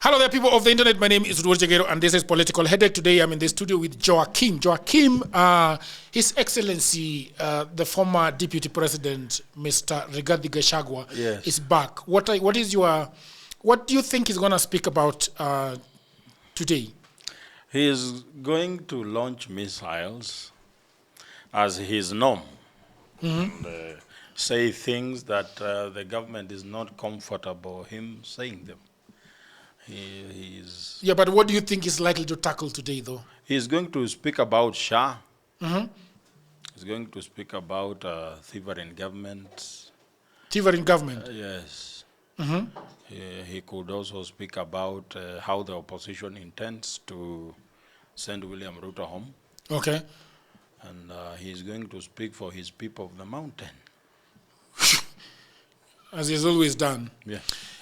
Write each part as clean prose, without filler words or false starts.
Hello there, people of the internet. My name is Rudolf and this is Political Headache. Today I'm in the studio with Joakim. Joakim, His Excellency, the former Deputy President, Mr. Rigathi Gachagua, is back. What do you think he's going to speak about today? He is going to launch missiles as his norm. And, say things that the government is not comfortable him saying them. Yeah, but what do you think is likely to tackle today, though? He's going to speak about Shah. He's going to speak about thievery in government. Thievery in government? Yes. He could also speak about how the opposition intends to send William Ruto home. Okay. And he's going to speak for his people of the mountain. As he's always done. Yeah.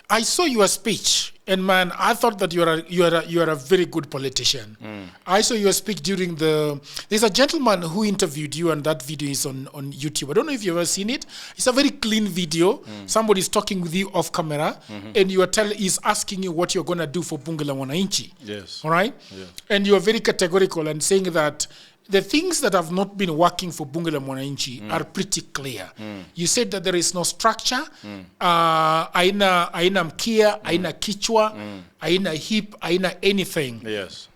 I saw your speech, and man, I thought that you are a very good politician. I saw your speech during there's a gentleman who interviewed you, and that video is on YouTube. I don't know if you've ever seen it. It's a very clean video. Somebody's talking with you off camera, and he's asking you what you're gonna do for Bunge la Wananchi. Yes. All right. Yeah. And you are very categorical and saying that the things that have not been working for Bunge la Wananchi are pretty clear. You said that there is no structure, aina mkia, aina kichwa, aina hip, aina anything. Yes.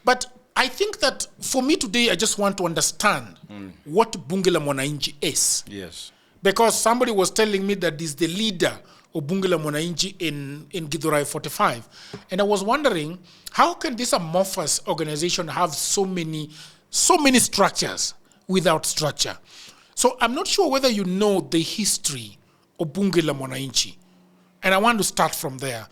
But I think that for me today, I just want to understand what Bunge la Wananchi is. Yes. Because somebody was telling me that is the leader of Bunge la Wananchi in Githurai 45. And I was wondering, how can this amorphous organization have so many structures without structure? So I'm not sure whether you know the history of Bunge la Wananchi. And I want to start from there.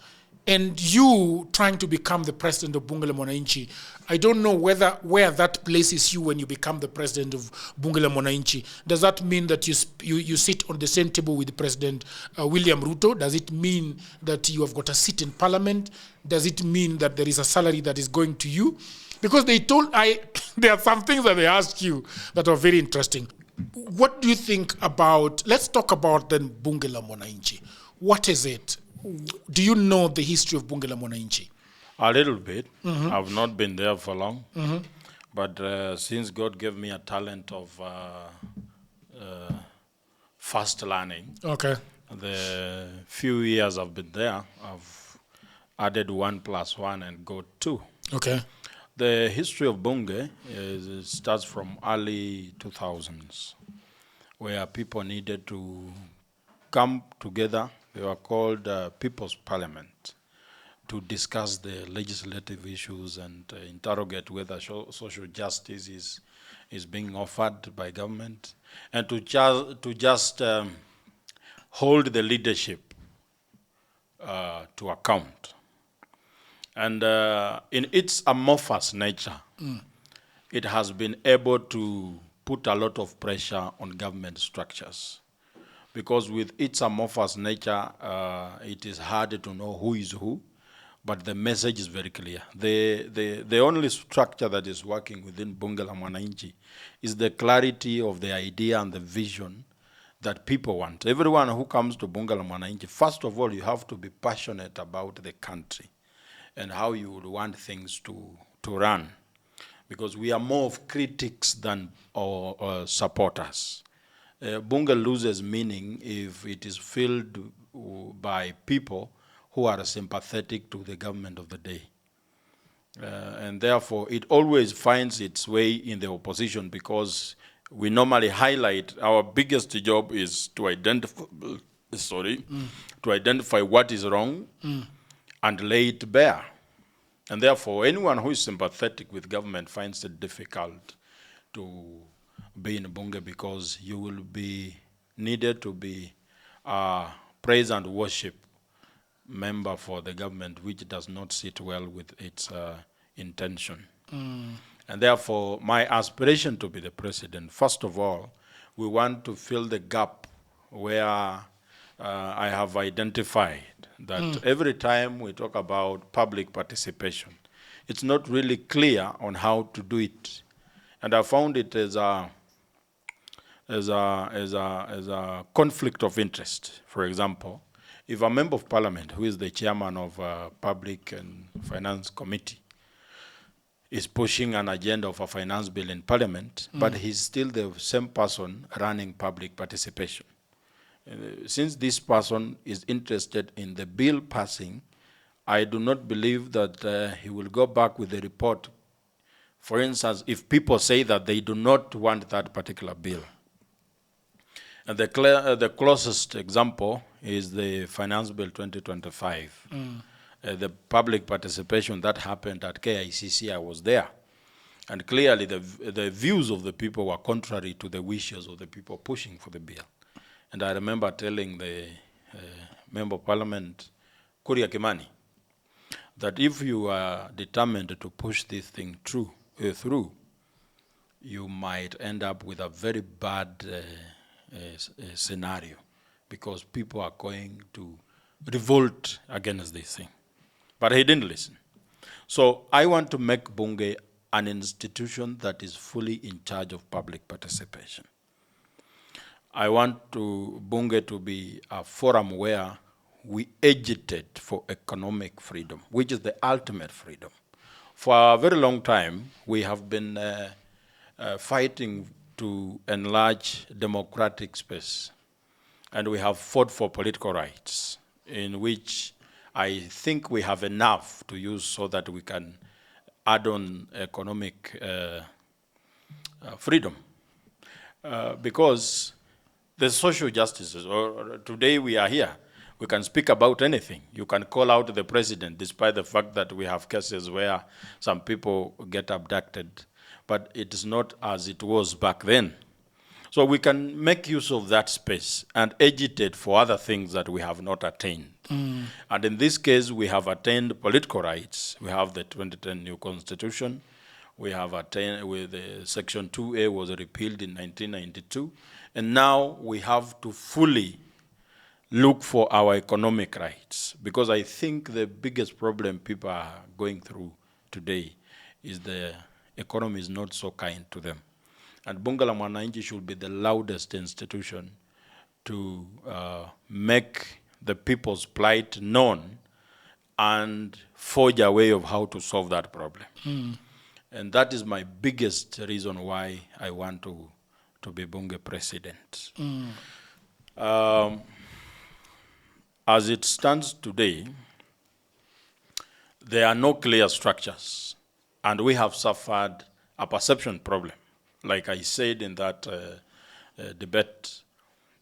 And you trying to become the president of Bunge la Wananchi, I don't know where that places you when you become the president of Bunge la Wananchi. Does that mean that you sit on the same table with President William Ruto? Does it mean that you have got a seat in parliament? Does it mean that there is a salary that is going to you? Because there are some things that they ask you that are very interesting. What do you think about, let's talk about then Bunge la Wananchi. What is it? Do you know the history of Bunge la Wananchi? A little bit. I've not been there for long. But since God gave me a talent of fast learning, okay, the few years I've been there, I've added 1 + 1 and got 2. Okay. The history of Bunge starts from early 2000s, where people needed to come together. They were called People's Parliament, to discuss the legislative issues and interrogate whether social justice is being offered by government, and to just hold the leadership to account. And in its amorphous nature, it has been able to put a lot of pressure on government structures. Because with its amorphous nature, it is hard to know who is who, but the message is very clear. The only structure that is working within Bunge la Wananchi is the clarity of the idea and the vision that people want. Everyone who comes to Bunge la Wananchi, first of all, you have to be passionate about the country and how you would want things to run. Because we are more of critics than supporters. Bunge loses meaning if it is filled by people who are sympathetic to the government of the day. And therefore, it always finds its way in the opposition, because we normally highlight our biggest job is to identify, to identify what is wrong and lay it bare. And therefore, anyone who is sympathetic with government finds it difficult to be in Bunge, because you will be needed to be a praise and worship member for the government, which does not sit well with its intention. And therefore, my aspiration to be the president, first of all, we want to fill the gap where I have identified that every time we talk about public participation, it's not really clear on how to do it. And I found it as a conflict of interest. For example, if a member of parliament, who is the chairman of Public and Finance Committee, is pushing an agenda of a finance bill in parliament, but he's still the same person running public participation. Since this person is interested in the bill passing, I do not believe that he will go back with the report. For instance, if people say that they do not want that particular bill. And the closest example is the Finance Bill 2025. The public participation that happened at KICC, I was there. And clearly the views of the people were contrary to the wishes of the people pushing for the bill. And I remember telling the Member of Parliament, Kuria Kimani, that if you are determined to push this thing through, you might end up with a very bad scenario, because people are going to revolt against this thing. But he didn't listen. So I want to make Bunge an institution that is fully in charge of public participation. I want Bunge to be a forum where we agitate for economic freedom, which is the ultimate freedom. For a very long time, we have been fighting to enlarge democratic space. And we have fought for political rights, in which I think we have enough to use so that we can add on economic freedom. Because the social justices, or today we are here, we can speak about anything. You can call out the president, despite the fact that we have cases where some people get abducted, but it is not as it was back then. So we can make use of that space and agitate for other things that we have not attained. And in this case, we have attained political rights. We have the 2010 new constitution. We have attained, with the Section 2A was repealed in 1992. And now we have to fully look for our economic rights, because I think the biggest problem people are going through today is the economy is not so kind to them. And BUNGE LA WANAINCHI should be the loudest institution to make the people's plight known and forge a way of how to solve that problem. And that is my biggest reason why I want to be Bunge president. As it stands today, there are no clear structures, and we have suffered a perception problem. Like I said in that debate,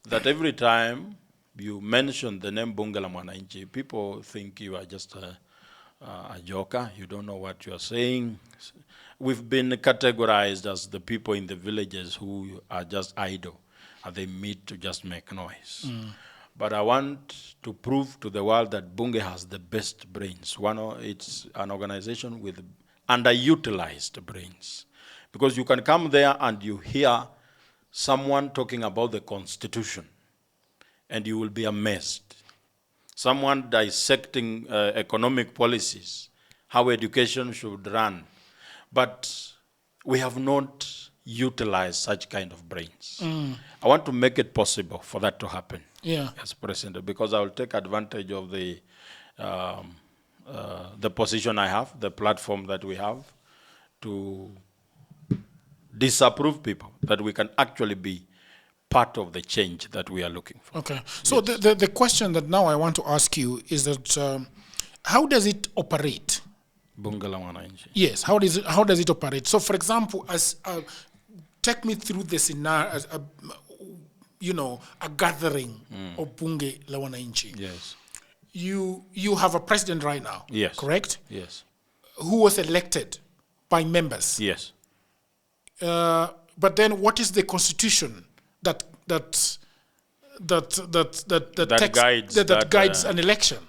that every time you mention the name BUNGE LA WANAINCHI, people think you are just a joker, you don't know what you are saying. We've been categorized as the people in the villages who are just idle, and they meet to just make noise. But I want to prove to the world that Bunge has the best brains. It's an organization with underutilized brains. Because you can come there and you hear someone talking about the Constitution, and you will be amazed. Someone dissecting economic policies, how education should run. But we have not utilized such kind of brains. I want to make it possible for that to happen as president, because I will take advantage of the position I have, the platform that we have, to disapprove people, that we can actually be part of the change that we are looking for. Okay. So the question that now I want to ask you is that how does it operate? BUNGE LA WANAINCHI. Yes. How does it operate? So, for example, take me through the scenario, a gathering of BUNGE LA WANAINCHI. Yes. You have a president right now. Yes. Correct? Yes. Who was elected by members. Yes. But then, what is the constitution that guides an election?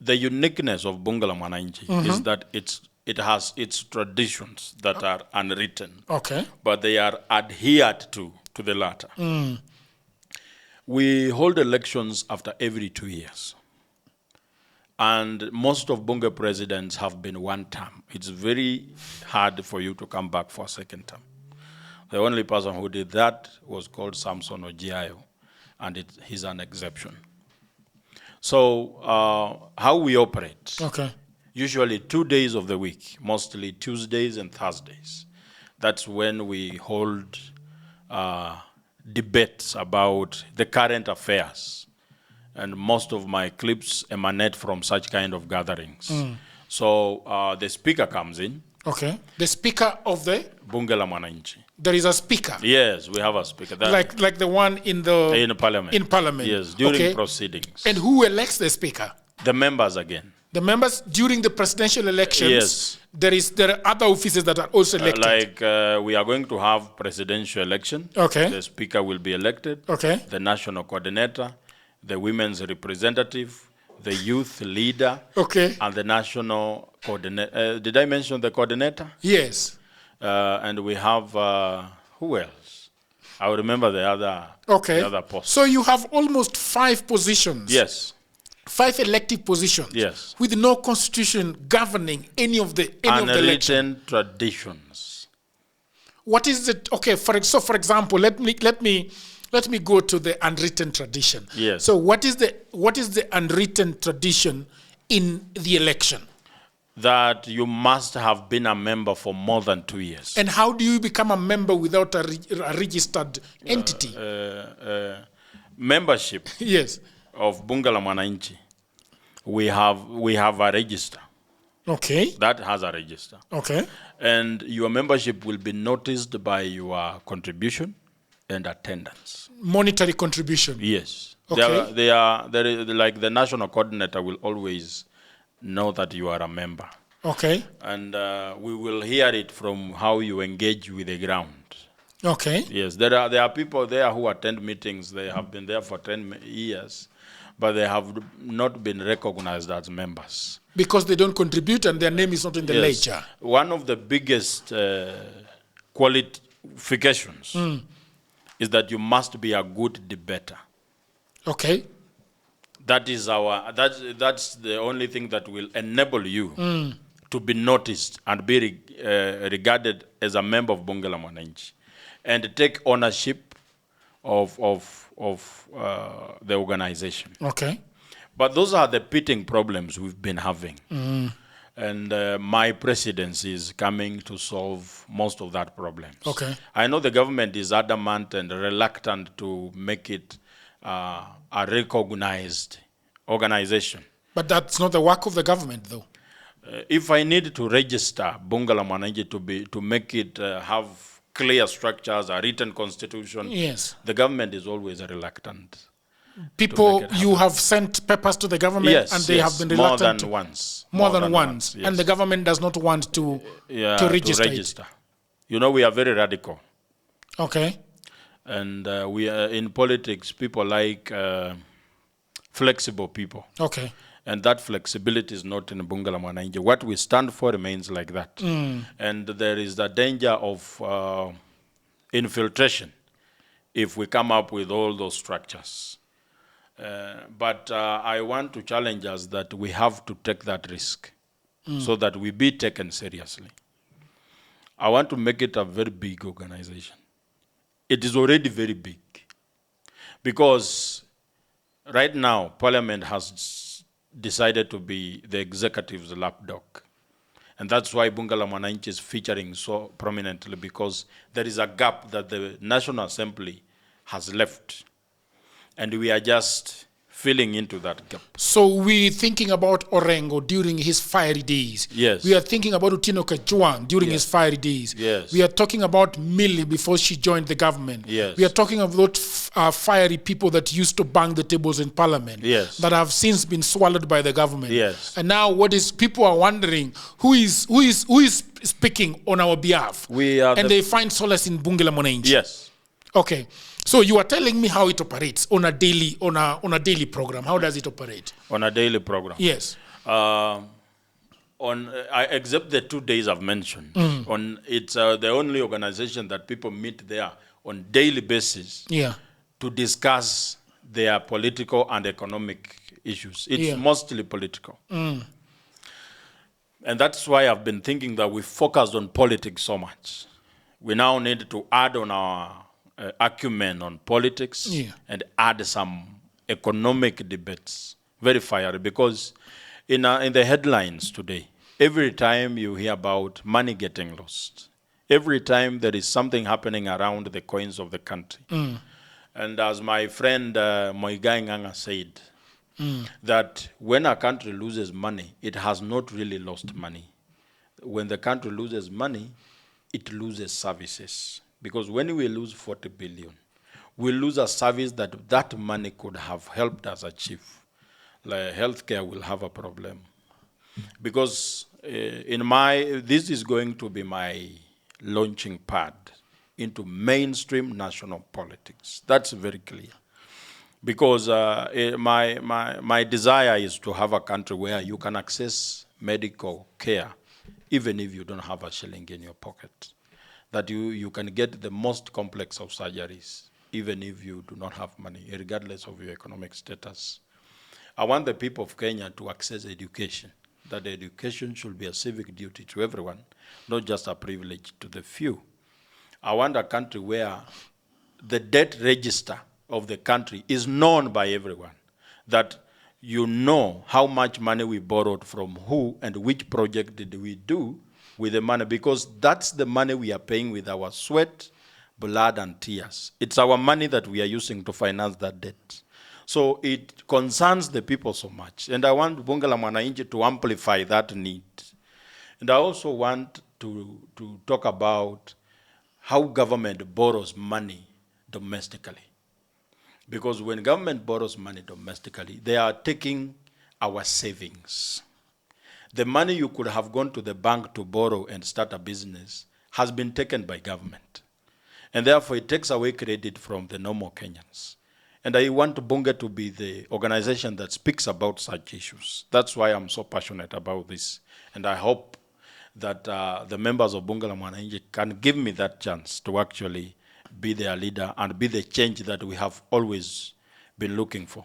The uniqueness of BUNGE LA WANAINCHI is that it has its traditions that are unwritten. Okay. But they are adhered to the latter. We hold elections after every 2 years. And most of Bunge presidents have been one term. It's very hard for you to come back for a second term. The only person who did that was called Samson Ojiayo, and he's an exception. So how we operate? Okay. Usually 2 days of the week, mostly Tuesdays and Thursdays. That's when we hold debates about the current affairs. And most of my clips emanate from such kind of gatherings. So the speaker comes in. Okay. The speaker of the Bunge la Wananchi. there is a speaker. Yes, we have a speaker. Like the one in Parliament. In Parliament. Yes, during proceedings. And who elects the speaker? The members again. The members during the presidential elections. Yes. There are other offices that are also elected. We are going to have presidential election. Okay. The speaker will be elected. Okay. The national coordinator, the women's representative, the youth leader, okay, and the national coordinator. Did I mention the coordinator? Yes. And we have, who else? I will remember the other post. So you have almost 5 positions. Yes. 5 elective positions. Yes. With no constitution governing any of the unwritten traditions. What is it? Okay, for example, let me go to the unwritten tradition. Yes. So what is the unwritten tradition in the election? That you must have been a member for more than 2 years. And how do you become a member without a registered entity? Membership. Yes. Of Bunge la Wananchi, we have a register. Okay. That has a register. Okay. And your membership will be noticed by your contribution and attendance. Monetary contribution. Yes. Okay. There is, like the national coordinator will always know that you are a member. Okay. And we will hear it from how you engage with the ground. Okay. Yes, there are people there who attend meetings. They have been there for 10 years, but they have not been recognized as members. Because they don't contribute and their name is not in the ledger. One of the biggest qualifications is that you must be a good debater. Okay. That's the only thing that will enable you to be noticed and be regarded as a member of Bunge la Wananchi and take ownership of the organization. Okay. But those are the pitting problems we've been having. And my presidency is coming to solve most of that problems. Okay. I know the government is adamant and reluctant to make it a recognized organization. But that's not the work of the government, though. If I need to register Bunge la Wananchi to make it have clear structures, a written constitution, yes, the government is always reluctant. People, you have sent papers to the government, yes, and they have been reluctant. More than once. Yes. And the government does not want to register it. You know, we are very radical. Okay. And we are in politics, people like flexible people. Okay. And that flexibility is not in Bunge la Wananchi. What we stand for remains like that. And there is the danger of infiltration if we come up with all those structures. But I want to challenge us that we have to take that risk so that we be taken seriously. I want to make it a very big organization. It is already very big. Because right now, Parliament has decided to be the executive's lapdog. And that's why Bunge la Wananchi is featuring so prominently, because there is a gap that the National Assembly has left. And we are just filling into that gap. So we're thinking about Orengo during his fiery days. Yes. We are thinking about Utino Kajwang during his fiery days. Yes. We are talking about Millie before she joined the government. Yes. We are talking about fiery people that used to bang the tables in Parliament. Yes. That have since been swallowed by the government. Yes. And now people are wondering who is speaking on our behalf. They find solace in Bunge la Wananchi. Yes. Okay. So you are telling me how it operates on a daily program. How does it operate? On a daily program. Yes. Except the 2 days I've mentioned. It's the only organization that people meet there on daily basis. Yeah. To discuss their political and economic issues. It's mostly political. And that's why I've been thinking that we focused on politics so much. We now need to add on our acumen on politics and add some economic debates, very fiery, because in the headlines today, every time you hear about money getting lost, every time there is something happening around the coins of the country. And as my friend Moigai Nganga said, that when a country loses money, it has not really lost money. When the country loses money, it loses services. Because when we lose 40 billion, we lose a service that money could have helped us achieve. Like healthcare will have a problem. Because this is going to be my launching pad into mainstream national politics. That's very clear. Because my desire is to have a country where you can access medical care even if you don't have a shilling in your pocket. That you can get the most complex of surgeries even if you do not have money, regardless of your economic status. I want the people of Kenya to access education, that education should be a civic duty to everyone, not just a privilege to the few. I want a country where the debt register of the country is known by everyone, that you know how much money we borrowed from who and which project did we do with the money, because that's the money we are paying with our sweat, blood, and tears. It's our money that we are using to finance that debt. So it concerns the people so much. And I want Bunge la Wananchi to amplify that need. And I also want to talk about how government borrows money domestically. Because when government borrows money domestically, they are taking our savings. The money you could have gone to the bank to borrow and start a business has been taken by government. And therefore, it takes away credit from the normal Kenyans. And I want Bunge to be the organization that speaks about such issues. That's why I'm so passionate about this. And I hope that the members of Bunge la Wananchi can give me that chance to actually be their leader and be the change that we have always been looking for.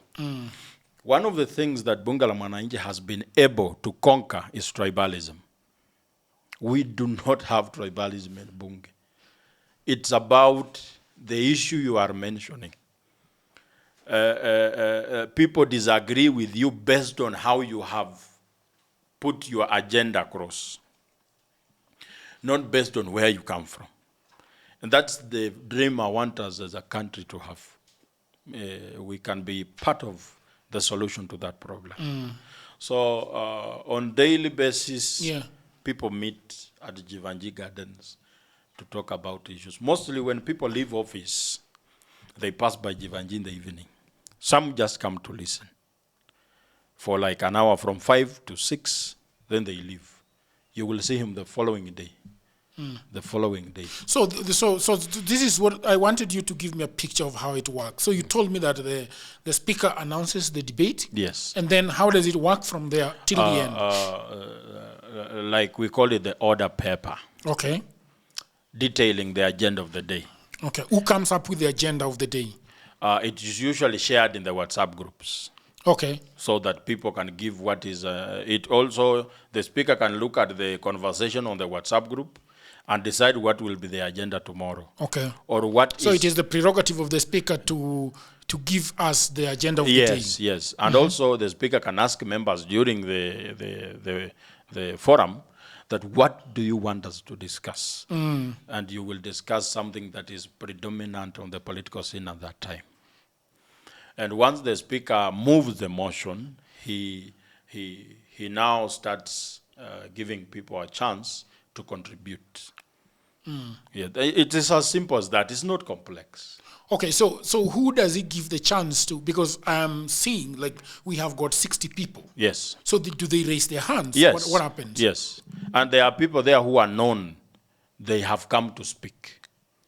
One of the things that Bunge la Wananchi has been able to conquer is tribalism. We do not have tribalism in Bunge. It's about the issue you are mentioning. People disagree with you based on how you have put your agenda across, not based on where you come from. And that's the dream I want us as a country to have. We can be part of the solution to that problem. So on daily basis, people meet at the Jivanji Gardens to talk about issues. Mostly when people leave office, they pass by Jivanji in the evening. Some just come to listen for like an hour from 5 to 6, then they leave. You will see him the following day. The following day. So this is what I wanted you to give me a picture of how it works. So you told me that the speaker announces the debate. Yes. And then how does it work from there till the end? Like we call it the order paper. Okay. Detailing the agenda of the day. Okay. Who comes up with the agenda of the day? It is usually shared in the WhatsApp groups. Okay. So that people can give what is it. Also, the speaker can look at the conversation on the WhatsApp group and decide what will be the agenda tomorrow. Okay. Or what. So it is the prerogative of the speaker to give us the agenda of the day. Yes. And also the speaker can ask members during the forum that what do you want us to discuss? And you will discuss something that is predominant on the political scene at that time. And once the speaker moves the motion, he now starts giving people a chance to contribute. Yeah, it is as simple as that. It's not complex. Okay, so who does he give the chance to? Because I'm seeing, like, we have got 60 people. Yes. So do they raise their hands? Yes. What happens? Yes. And there are people there who are known. They have come to speak.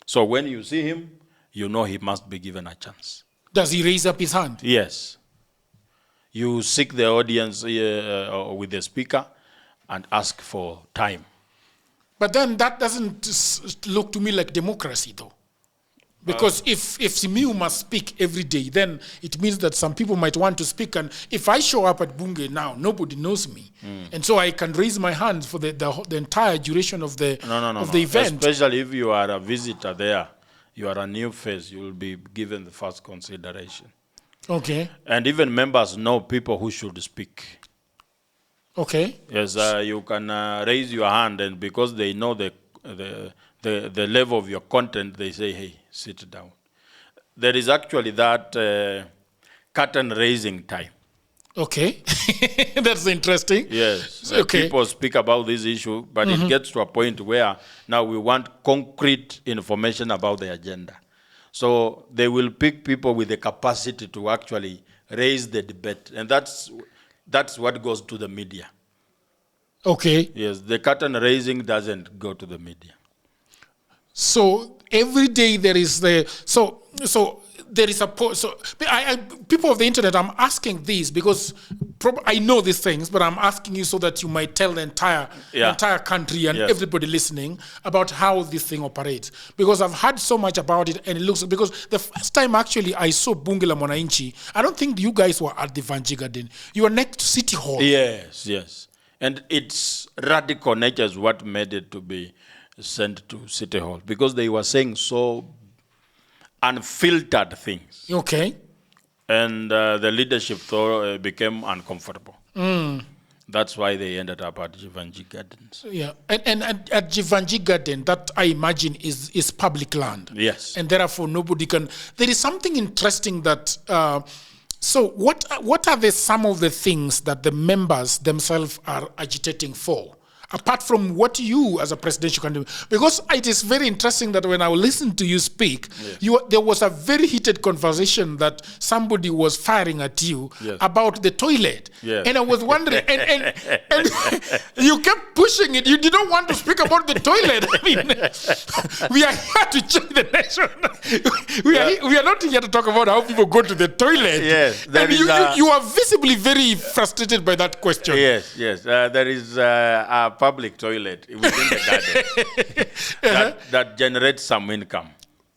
So when you see him, you know he must be given a chance. Does he raise up his hand? Yes. You seek the audience with the speaker and ask for time. But then that doesn't look to me like democracy, though. Because if Simiyu must speak every day, then it means that some people might want to speak. And if I show up at Bunge now, nobody knows me. And so I can raise my hand for the entire duration of the event. Especially if you are a visitor there, you are a new face, you will be given the first consideration. Okay. And even members know people who should speak. Okay. Yes, you can raise your hand, and because they know the level of your content, they say, hey, sit down. There is actually that curtain raising time. Okay. That's interesting. Yes, Okay. people speak about this issue, but it gets to a point where now we want concrete information about the agenda. So they will pick people with the capacity to actually raise the debate, and that's what goes to the media. Okay. Yes, the curtain raising doesn't go to the media. So every day there is so there is people of the internet, I'm asking this because I know these things, but I'm asking you so that you might tell the entire country and everybody listening about how this thing operates. Because I've heard so much about it, and it looks, because the first time actually I saw Bunge la Wananchi, I don't think you guys were at the Bunge Garden. You were next to City Hall. Yes. And its radical nature is what made it to be sent to City Hall, because they were saying so unfiltered things. Okay. And the leadership became uncomfortable. That's why they ended up at Jivanji Gardens. Yeah, and at Jivanji Garden, that I imagine is public land. Yes. And therefore nobody can. There is something interesting that. So what are some of the things that the members themselves are agitating for? Apart from what you as a presidential candidate, because it is very interesting that when I listened to you speak, there was a very heated conversation that somebody was firing at you about the toilet. And I was wondering, and you kept pushing it. You didn't want to speak about the toilet. I mean, we are here to change the nation. We are not here to talk about how people go to the toilet. Yes, you are visibly very frustrated by that question. Yes. There is a public toilet within the garden that generates some income.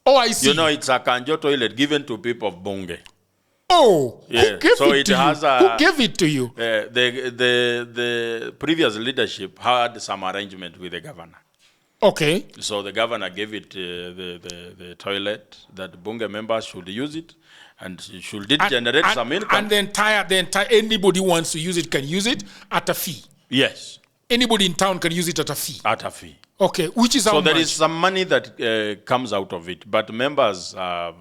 Oh, I see. You know, it's a Kanjo toilet given to people of Bunge. Oh, yeah. Who gave it to you? The previous leadership had some arrangement with the governor. Okay. So the governor gave it the toilet that Bunge members should use it, and should it generate some income. And the entire anybody who wants to use it can use it at a fee. Yes. Anybody in town can use it at a fee. At a fee. Okay, which is how much? So there is some money that comes out of it, but members are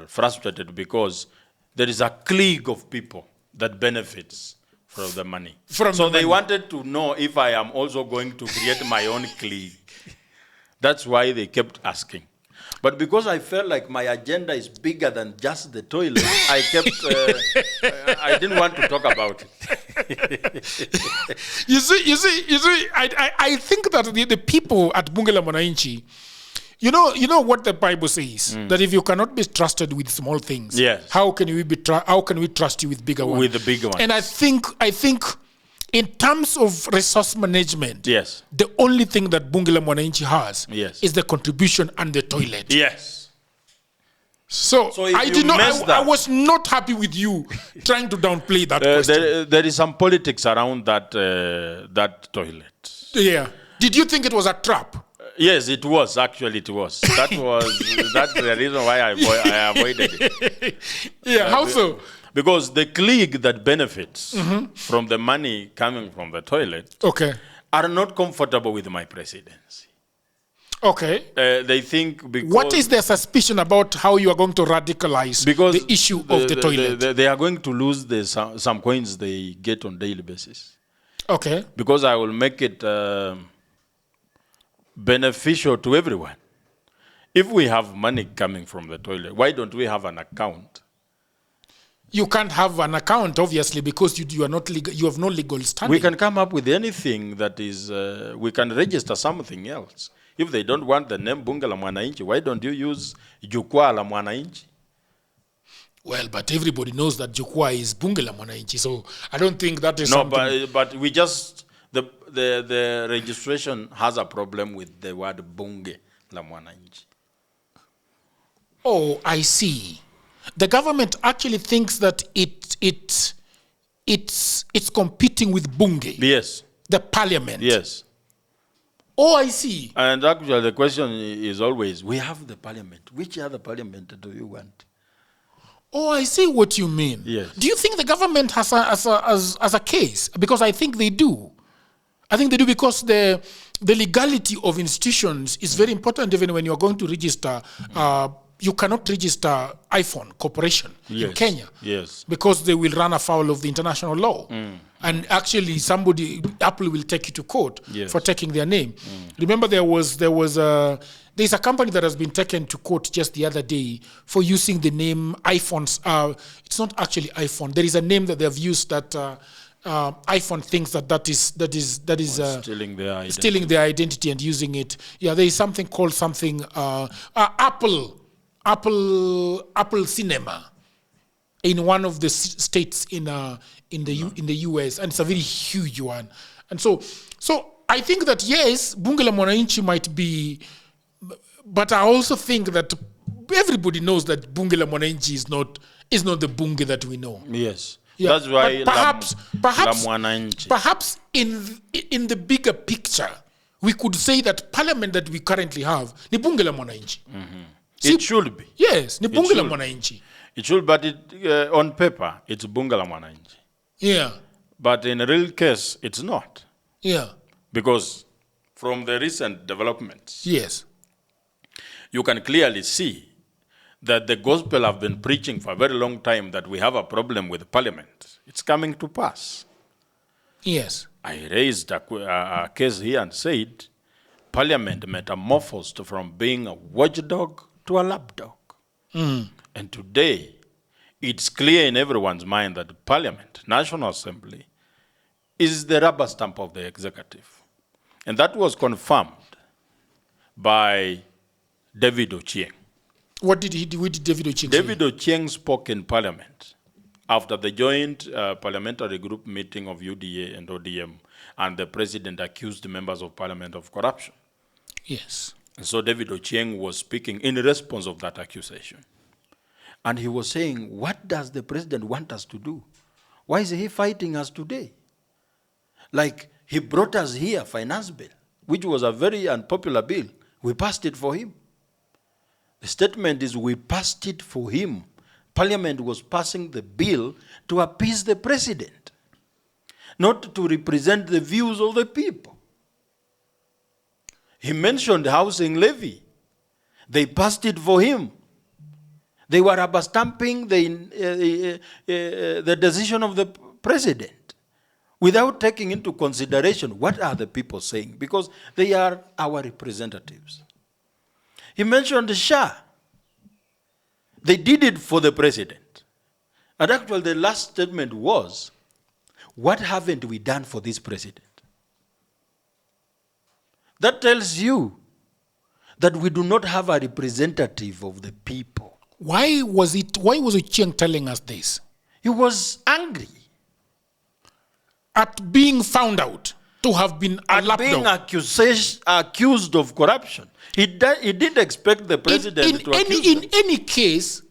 frustrated because there is a clique of people that benefits from the money. So they wanted to know if I am also going to create my own clique. That's why they kept asking. But because I felt like my agenda is bigger than just the toilet, I kept, I didn't want to talk about it. You see, I think that the people at Bunge la Wananchi, you know what the Bible says, that if you cannot be trusted with small things, how can we trust you with bigger ones? With the bigger ones. And I think in terms of resource management, the only thing that Bunge la Wananchi has is the contribution and the toilet. Yes. So I was not happy with you trying to downplay that question. There is some politics around that toilet. Yeah. Did you think it was a trap? Yes, it was. Actually, it was. That's the reason why I avoided it. Yeah. How so? Because the clique that benefits from the money coming from the toilet are not comfortable with my presidency. Okay. They think because... What is their suspicion about how you are going to radicalize the issue of the toilet? They are going to lose some coins they get on daily basis. Okay. Because I will make it beneficial to everyone. If we have money coming from the toilet, why don't we have an account? You can't have an account, obviously, because you are not legal. You have no legal standing. We can come up with anything that is. We can register something else. If they don't want the name Bunge la Wananchi, why don't you use Jukwaa la Wananchi? Well, but everybody knows that Jukwaa is Bunge la Wananchi, so I don't think that is something. No, but we just the registration has a problem with the word Bunge la Wananchi. Oh, I see. The government actually thinks that it's competing with Bunge. Yes. The parliament. Yes. Oh, I see. And actually the question is always, we have the parliament. Which other parliament do you want? Oh, I see what you mean. Yes. Do you think the government has a case? Because I think they do. I think they do because the legality of institutions is very important. Even when you're going to register, you cannot register iPhone Corporation in Kenya. Yes. Because they will run afoul of the international law. And actually Apple will take you to court for taking their name. Remember there's a company that has been taken to court just the other day for using the name iPhones. It's not actually iPhone. There is a name that they have used that iPhone thinks that is stealing their identity and using it. Yeah, there is something called Apple Cinema in one of the states in the US, and it's a very huge one. And so I think that yes, Bunge la Wananchi might be, but I also think that everybody knows that Bunge la Wananchi is not the Bunge that we know. Yes. Yeah. That's why perhaps in the bigger picture, we could say that parliament that we currently have, ni Bunge la Wananchi. It should be. Yes, ni Bunge la Wananchi. It should, but on paper, it's Bunge la Wananchi. Yeah. But in a real case, it's not. Yeah. Because from the recent developments, yes, you can clearly see that the gospel have been preaching for a very long time that we have a problem with parliament. It's coming to pass. Yes. I raised a case here and said, parliament metamorphosed from being a watchdog to a lapdog. And today, it's clear in everyone's mind that Parliament, National Assembly, is the rubber stamp of the executive. And that was confirmed by David Ochieng. What did he do with David Ochieng? David Ochieng spoke in Parliament after the joint parliamentary group meeting of UDA and ODM, and the president accused members of Parliament of corruption. Yes. And so David Ochieng was speaking in response of that accusation. And he was saying, what does the president want us to do? Why is he fighting us today? Like, he brought us here, finance bill, which was a very unpopular bill. We passed it for him. The statement is, we passed it for him. Parliament was passing the bill to appease the president, not to represent the views of the people. He mentioned housing levy. They passed it for him. They were rubber stamping the decision of the president without taking into consideration what are the people saying, because they are our representatives. He mentioned the SHA. They did it for the president. And actually the last statement was, what haven't we done for this president? That tells you that we do not have a representative of the people. Why was Ochieng telling us this? He was angry at being found out to have been being accused of corruption. He didn't expect the president to accuse him. In any case,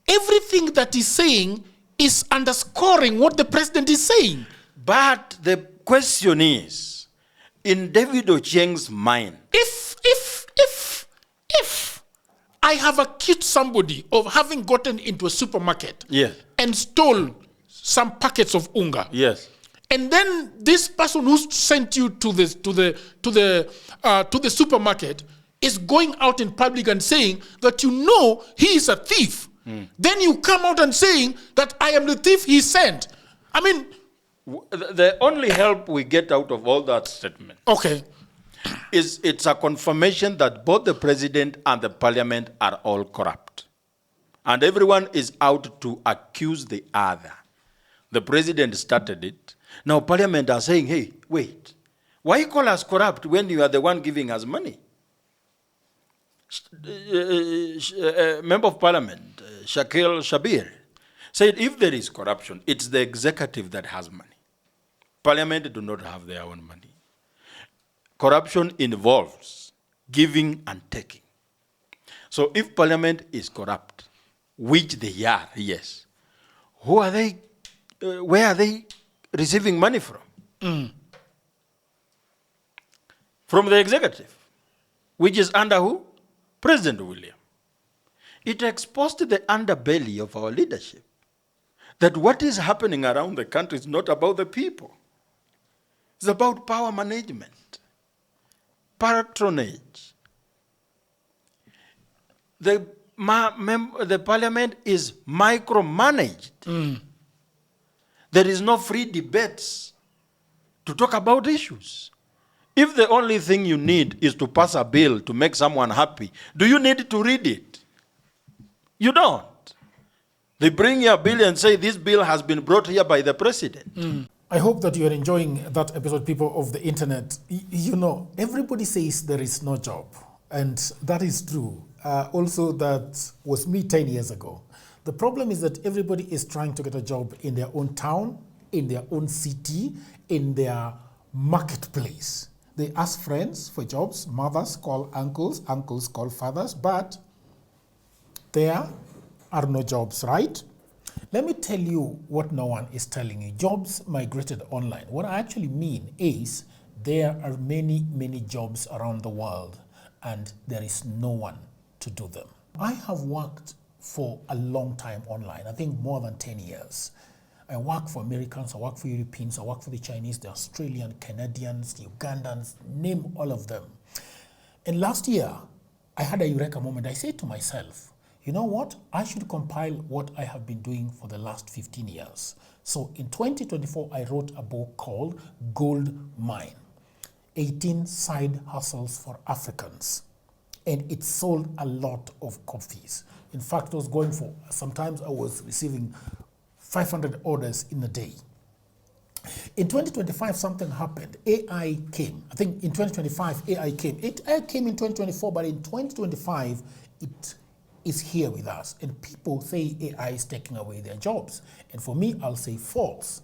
everything that he's saying is underscoring what the president is saying. But the question is, in David Ochieng's mind, if I have accused somebody of having gotten into a supermarket and stole some packets of unga, and then this person who sent you to the supermarket is going out in public and saying that he is a thief, then you come out and saying that I am the thief he sent. I mean, the only help we get out of all that statement is it's a confirmation that both the president and the parliament are all corrupt. And everyone is out to accuse the other. The president started it. Now parliament are saying, hey, wait, why you call us corrupt when you are the one giving us money? Member of Parliament, Shakil Shabir, said if there is corruption, it's the executive that has money. Parliament do not have their own money. Corruption involves giving and taking. So if Parliament is corrupt, which they are, yes, who are they? Where are they receiving money from? From the executive, which is under who? President William. It exposed the underbelly of our leadership. That what is happening around the country is not about the people. It's about power management, patronage. The parliament is micromanaged. There is no free debates to talk about issues. If the only thing you need is to pass a bill to make someone happy, do you need to read it? You don't. They bring you a bill and say this bill has been brought here by the president. I hope that you are enjoying that episode, people of the internet. You know, everybody says there is no job, and that is true. Also, that was me 10 years ago. The problem is that everybody is trying to get a job in their own town, in their own city, in their marketplace. They ask friends for jobs, mothers call uncles, uncles call fathers, but there are no jobs, right? Let me tell you what no one is telling you. Jobs migrated online. What I actually mean is there are many, many jobs around the world and there is no one to do them. I have worked for a long time online, I think more than 10 years. I work for Americans, I work for Europeans, I work for the Chinese, the Australian, Canadians, the Ugandans, name all of them. And last year, I had a eureka moment. I said to myself, you know what? I should compile what I have been doing for the last 15 years. So in 2024, I wrote a book called Gold Mine, 18 Side Hustles for Africans. And it sold a lot of copies. In fact, I was going for, sometimes I was receiving 500 orders in a day. In 2025, something happened. AI came. I think in 2025, AI came. AI came in 2024, but in 2025, it is here with us. And people say AI is taking away their jobs. And for me, I'll say false.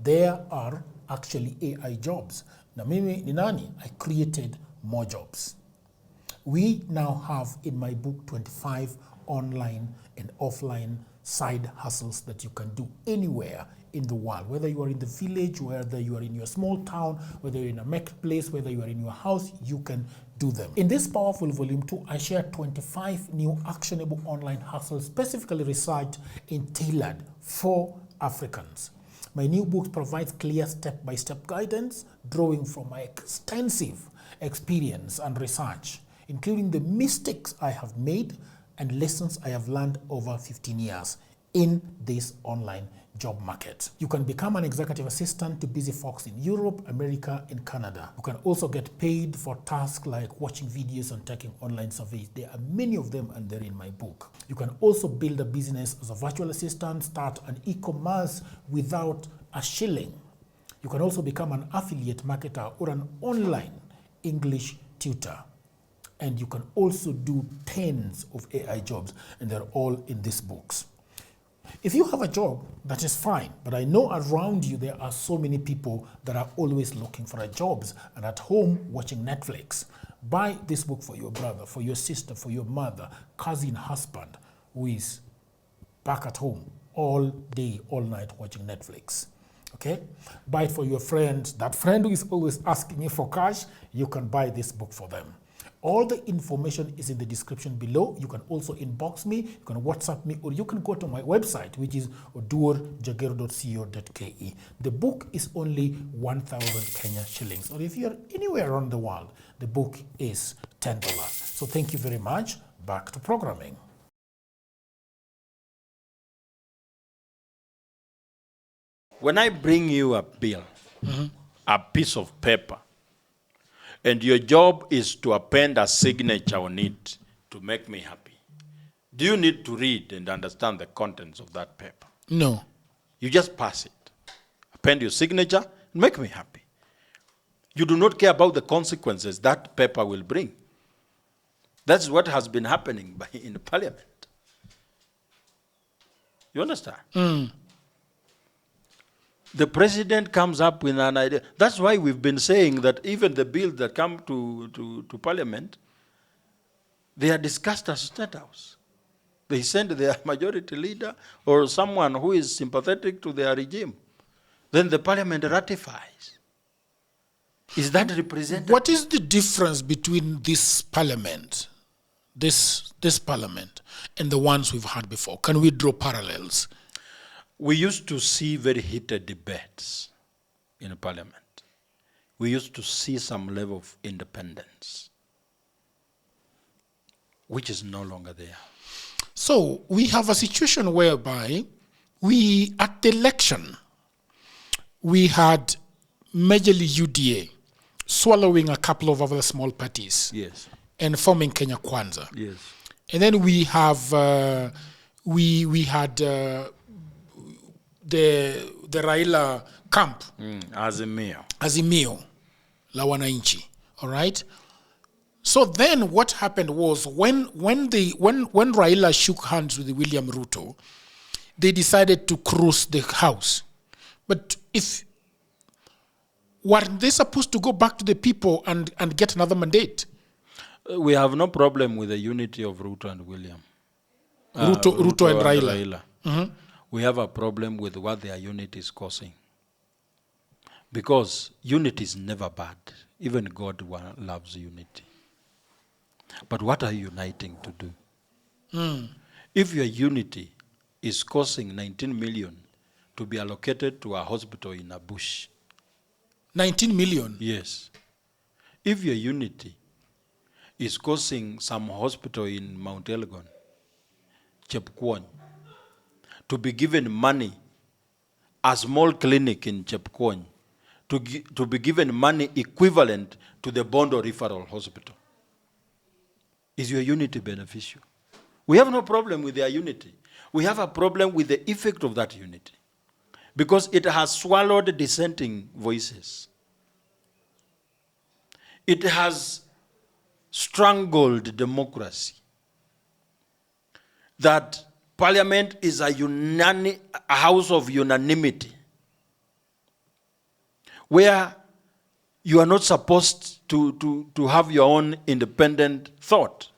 There are actually AI jobs. Na mimi ni nani? I created more jobs. We now have in my book 25 online and offline side hustles that you can do anywhere in the world, whether you are in the village, whether you are in your small town, whether you're in a marketplace, whether you are in your house, you can do them. In this powerful volume 2, I share 25 new actionable online hustles specifically researched and tailored for Africans. My new book provides clear step-by-step guidance, drawing from my extensive experience and research, including the mistakes I have made and lessons I have learned over 15 years in this online job market. You can become an executive assistant to busy folks in Europe, America, and Canada. You can also get paid for tasks like watching videos and taking online surveys. There are many of them and they're in my book. You can also build a business as a virtual assistant, start an e-commerce without a shilling. You can also become an affiliate marketer or an online English tutor. And you can also do tens of AI jobs, and they're all in these books. If you have a job, that is fine, but I know around you there are so many people that are always looking for jobs and at home watching Netflix. Buy this book for your brother, for your sister, for your mother, cousin, husband, who is back at home all day, all night watching Netflix. Okay? Buy it for your friend, that friend who is always asking you for cash, you can buy this book for them. All the information is in the description below. You can also inbox me, you can WhatsApp me, or you can go to my website, which is oduorjagero.co.ke. The book is only 1,000 Kenya shillings. Or if you're anywhere around the world, the book is $10. So thank you very much. Back to programming. When I bring you a bill, a piece of paper, and your job is to append a signature on it to make me happy, do you need to read and understand the contents of that paper? No. You just pass it. Append your signature and make me happy. You do not care about the consequences that paper will bring. That's what has been happening in the parliament. You understand? The president comes up with an idea. That's why we've been saying that even the bills that come to parliament, they are discussed at State House. They send their majority leader or someone who is sympathetic to their regime. Then the parliament ratifies. Is that representative? What is the difference between this parliament, this parliament and the ones we've had before? Can we draw parallels? We used to see very heated debates in parliament. We used to see some level of independence, which is no longer there. So we have a situation whereby at the election, we had majorly UDA swallowing a couple of other small parties. Yes. And forming Kenya Kwanza. Yes. And then we have we had the Raila camp. Azimio la Wananchi. All right. So then what happened was when Raila shook hands with William Ruto, they decided to cruise the house. But weren't they supposed to go back to the people and get another mandate? We have no problem with the unity of Ruto and William. Ruto and Raila. Mm-hmm. We have a problem with what their unity is causing. Because unity is never bad. Even God loves unity. But what are you uniting to do? If your unity is causing 19 million to be allocated to a hospital in a bush. 19 million? Yes. If your unity is causing some hospital in Mount Elgon, Chepkwony, to be given money, a small clinic in Chepkwony, to be given money equivalent to the Bondo Referral Hospital. Is your unity beneficial? We have no problem with their unity. We have a problem with the effect of that unity. Because it has swallowed dissenting voices. It has strangled democracy. That parliament is a house of unanimity, where you are not supposed to have your own independent thought.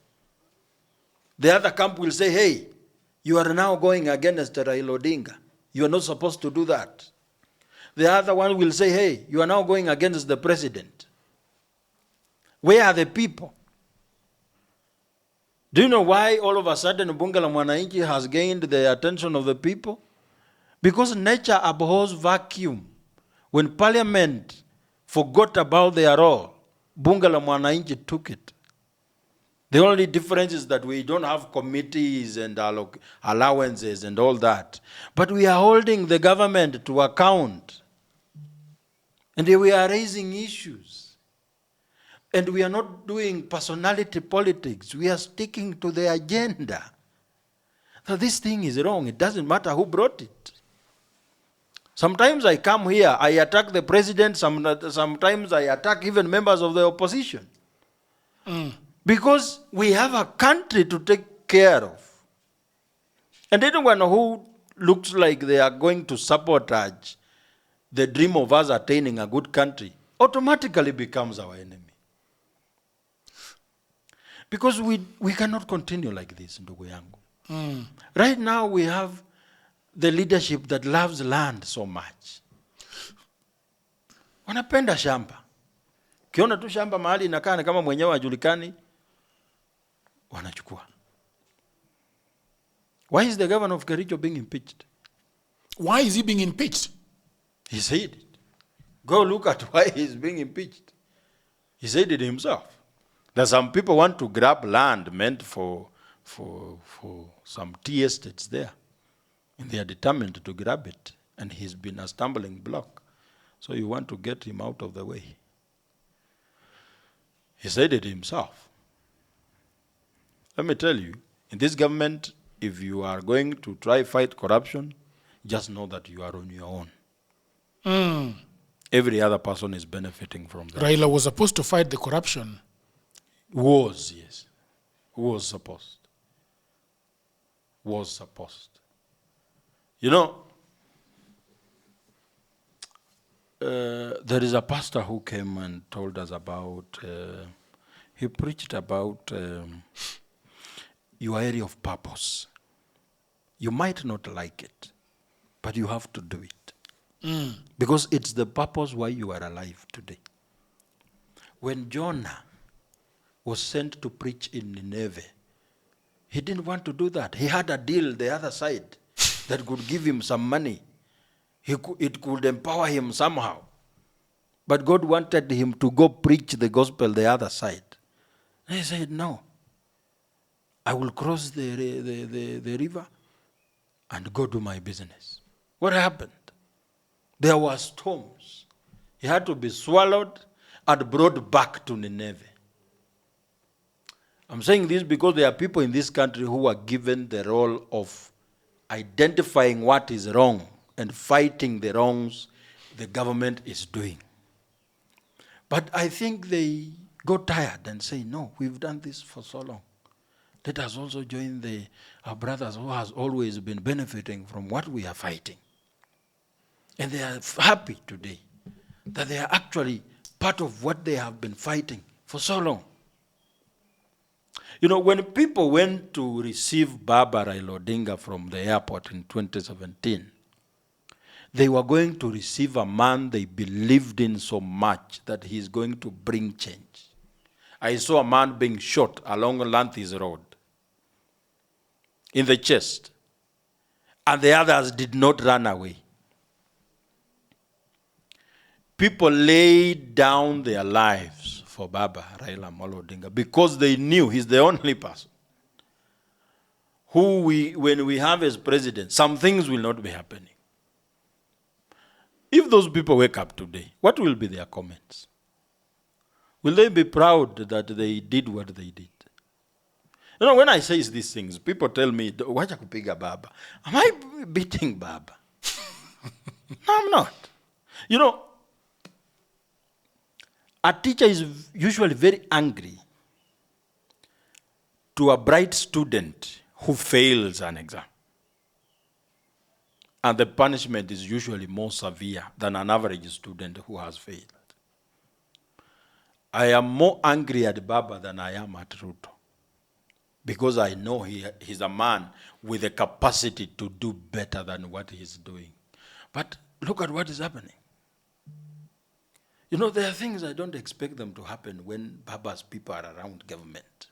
The other camp will say, hey, you are now going against Raila Odinga. You are not supposed to do that. The other one will say, hey, you are now going against the president. Where are the people? Do you know why all of a sudden Bunge la Wanainchi has gained the attention of the people? Because nature abhors vacuum. When parliament forgot about their role, Bunge la Wanainchi took it. The only difference is that we don't have committees and allowances and all that. But we are holding the government to account. And we are raising issues. And we are not doing personality politics. We are sticking to the agenda. So this thing is wrong. It doesn't matter who brought it. Sometimes I come here, I attack the president. Sometimes I attack even members of the opposition. Because we have a country to take care of. And anyone who looks like they are going to sabotage the dream of us attaining a good country automatically becomes our enemy. Because we cannot continue like this, ndugu yangu. Right now we have the leadership that loves land so much. Wanapenda shamba. Kiona tu shamba mahali inakaa ni kama mwenyewe hajulikani, wanachukua. Why is the governor of Kericho being impeached? Why is he being impeached? He said it. Go look at why he's being impeached. He said it himself. That some people want to grab land meant for some tea estates there. And they are determined to grab it. And he's been a stumbling block. So you want to get him out of the way. He said it himself. Let me tell you, in this government, if you are going to try fight corruption, just know that you are on your own. Every other person is benefiting from that. Raila was supposed to fight the corruption. Was, yes. Was supposed. Was supposed. You know, there is a pastor who came and told us about, he preached about your area of purpose. You might not like it, but you have to do it. Because it's the purpose why you are alive today. When Jonah was sent to preach in Nineveh He didn't want to do that. He had a deal the other side that could give him some money. It could empower him somehow. But God wanted him to go preach the gospel the other side. And he said, no. I will cross the river and go do my business. What happened? There were storms. He had to be swallowed and brought back to Nineveh. I'm saying this because there are people in this country who are given the role of identifying what is wrong and fighting the wrongs the government is doing. But I think they got tired and say, no, we've done this for so long. Let us also join our brothers who has always been benefiting from what we are fighting. And they are happy today that they are actually part of what they have been fighting for so long. You know, when people went to receive Barbara Odinga from the airport in 2017, they were going to receive a man they believed in so much that he's going to bring change. I saw a man being shot along Lanthis Road in the chest, and the others did not run away. People laid down their lives for Baba Raila Amolo Odinga because they knew he's the only person who when we have as president, some things will not be happening. If those people wake up today, what will be their comments? Will they be proud that they did what they did? You know, when I say these things, people tell me, "Wacha kupiga Baba." Am I beating Baba? No, I'm not. You know, a teacher is usually very angry to a bright student who fails an exam. And the punishment is usually more severe than an average student who has failed. I am more angry at Baba than I am at Ruto, because I know he's a man with the capacity to do better than what he's doing. But look at what is happening. You know, there are things I don't expect them to happen when Baba's people are around government.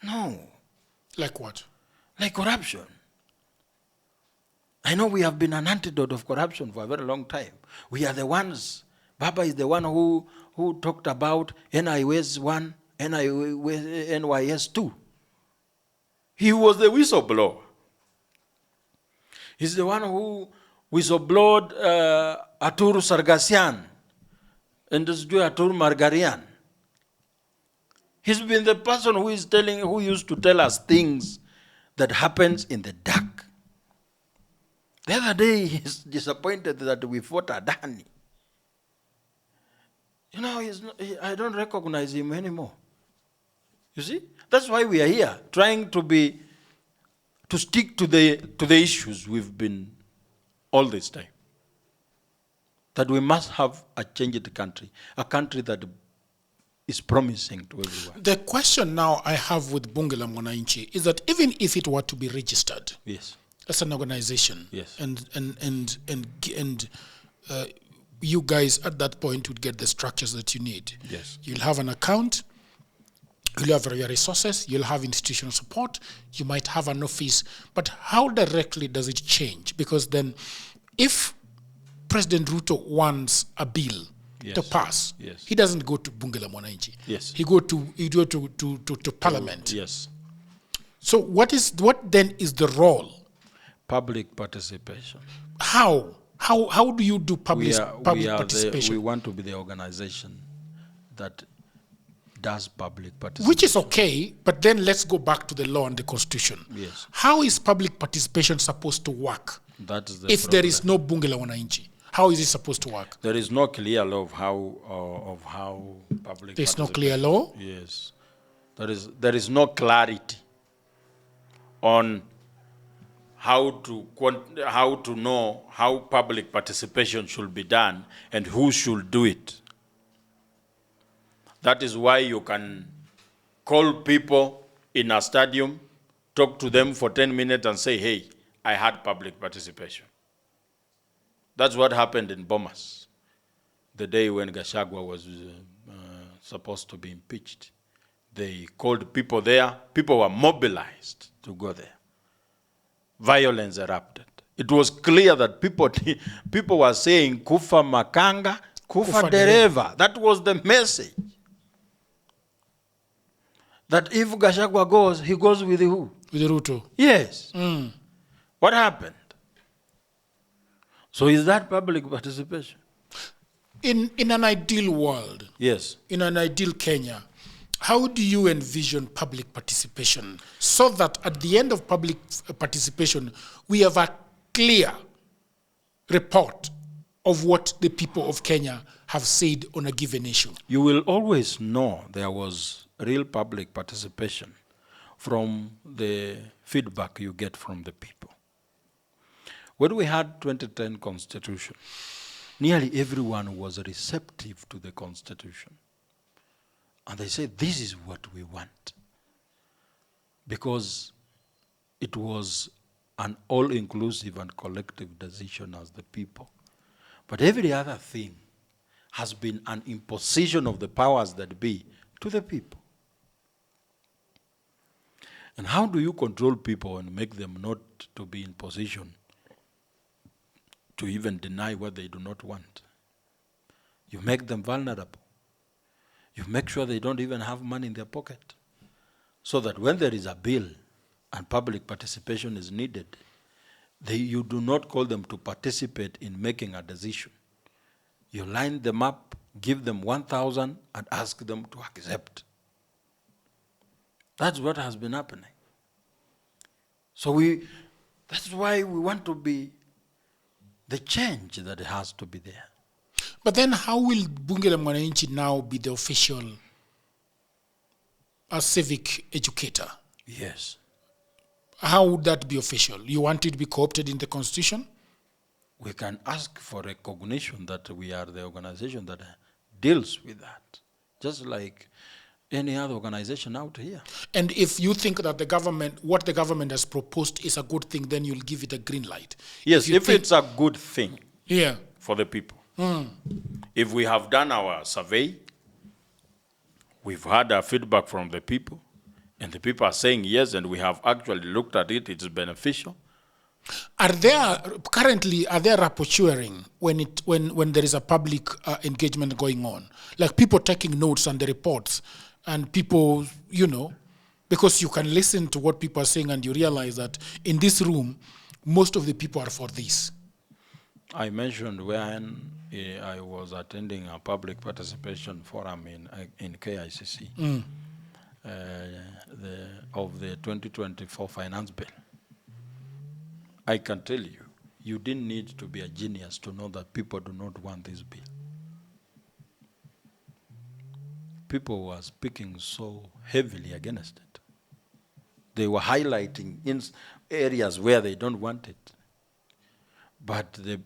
No. Like what? Like corruption. I know we have been an antidote of corruption for a very long time. We are the ones. Baba is the one who talked about NIS 1, NIS 2. He was the whistleblower. He's the one who whistleblowed Atur Sargassian and Atur Margarian. He's been the person who used to tell us things that happens in the dark. The other day, he's disappointed that we fought Adani. You know, I don't recognize him anymore. You see? That's why we are here, trying to stick to the issues we've been all this time. That we must have a changed country, a country that is promising to everyone. The question now I have with Bunge la Wananchi is that even if it were to be registered, yes, as an organization, yes, and you guys at that point would get the structures that you need. yes, you'll have an account, you'll have your resources, you'll have institutional support, you might have an office, but how directly does it change? Because then, if President Ruto wants a bill to pass, yes, he doesn't go to Bunge la Wananchi. Yes, he go to Parliament. Yes. So what then is the role? Public participation. How do you do public participation? We want to be the organization that does public participation. Which is okay, but then let's go back to the law and the constitution. Yes. How is public participation supposed to work? That is the if problem. There is no Bunge la Wananchi? How is it supposed to work? There is no clear law of how public. There's no clear law? Yes. There is no clarity on how to know how public participation should be done and who should do it. That is why you can call people in a stadium, talk to them for 10 minutes and say, hey, I had public participation. That's what happened in Bomas, the day when Gachagua was supposed to be impeached. They called people there. People were mobilized to go there. Violence erupted. It was clear that people were saying, Kufa Makanga, Kufa Dereva. That was the message. That if Gachagua goes, he goes with who? With Ruto. Yes. What happened? So is that public participation? In an ideal world, Yes. in an ideal Kenya, how do you envision public participation so that at the end of public participation, we have a clear report of what the people of Kenya have said on a given issue? You will always know there was real public participation from the feedback you get from the people. When we had 2010 Constitution, nearly everyone was receptive to the Constitution. And they said, this is what we want. Because it was an all-inclusive and collective decision as the people. But every other thing has been an imposition of the powers that be to the people. And how do you control people and make them not to be in position to even deny what they do not want? You make them vulnerable. You make sure they don't even have money in their pocket. So that when there is a bill and public participation is needed, you do not call them to participate in making a decision. You line them up, give them 1,000 and ask them to accept. That's what has been happening. So that's why we want to be the change that has to be there. But then how will Bunge la Wananchi now be the official civic educator? Yes. How would that be official? You want it to be co-opted in the Constitution? We can ask for recognition that we are the organization that deals with that, just like any other organization out here. And if you think that the government, what the government has proposed is a good thing, then you'll give it a green light. Yes, if it's a good thing for the people. If we have done our survey, we've had our feedback from the people, and the people are saying yes, and we have actually looked at it, it's beneficial. Are there rapporteuring when there is a public engagement going on? Like people taking notes on the reports and people, because you can listen to what people are saying and you realize that in this room, most of the people are for this. I mentioned when I was attending a public participation forum in KICC of the 2024 finance bill. I can tell you, you didn't need to be a genius to know that people do not want this bill. People were speaking so heavily against it. They were highlighting in areas where they don't want it. But the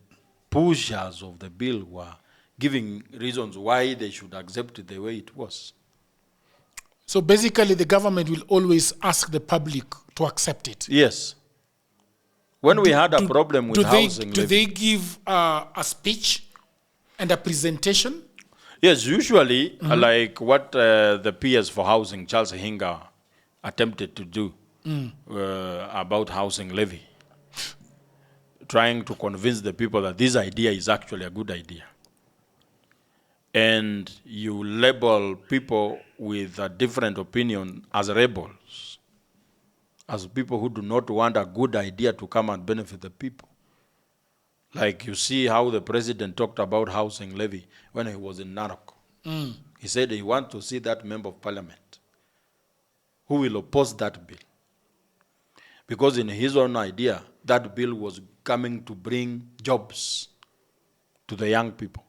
pushers of the bill were giving reasons why they should accept it the way it was. So basically the government will always ask the public to accept it. Yes. When we had a problem with housing levy. Do they give a speech and a presentation? Yes, usually like what the PS for Housing, Charles Hinga, attempted to do about housing levy, trying to convince the people that this idea is actually a good idea. And you label people with a different opinion as rebels, as people who do not want a good idea to come and benefit the people. Like you see how the president talked about housing levy when he was in Narok. He said he wants to see that member of parliament who will oppose that bill. Because in his own idea, that bill was coming to bring jobs to the young people.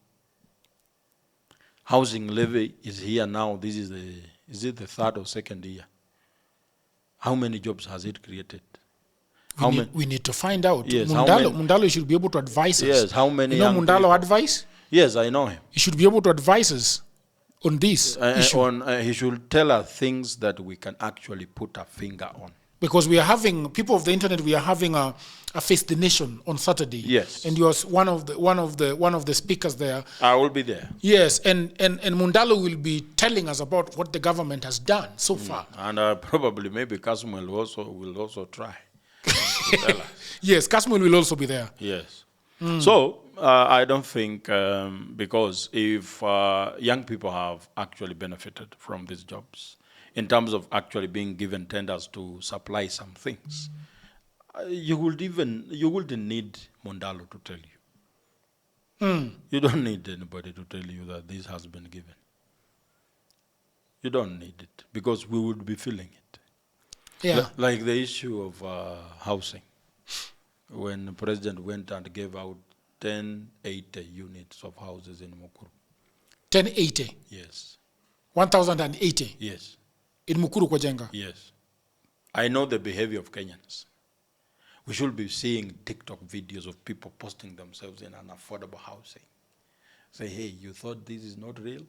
Housing levy is here now. This is it the third or second year? How many jobs has it created? We need to find out. Yes, Mundalo should be able to advise us. Yes, how many? You know Mundalo advice? Yes, I know him. He should be able to advise us on this issue. He should tell us things that we can actually put a finger on. Because we are having, people of the internet, we are having a Face the Nation on Saturday. Yes. And you're one of the speakers there. I will be there. Yes, and Mundalo will be telling us about what the government has done so far. And probably maybe Kasmuel will also try to tell us. Yes, Kasmuel will also be there. Yes. So I don't think, because if young people have actually benefited from these jobs, in terms of actually being given tenders to supply some things, you wouldn't need Mondalo to tell you. You don't need anybody to tell you that this has been given. You don't need it, because we would be feeling it. Yeah. Like the issue of housing. When the president went and gave out 1080 units of houses in Mukuru. 1080? Yes. 1,080? Yes. In Mukuru kwa Jenga? Yes. I know the behavior of Kenyans. We should be seeing TikTok videos of people posting themselves in an affordable housing. Say, hey, you thought this is not real?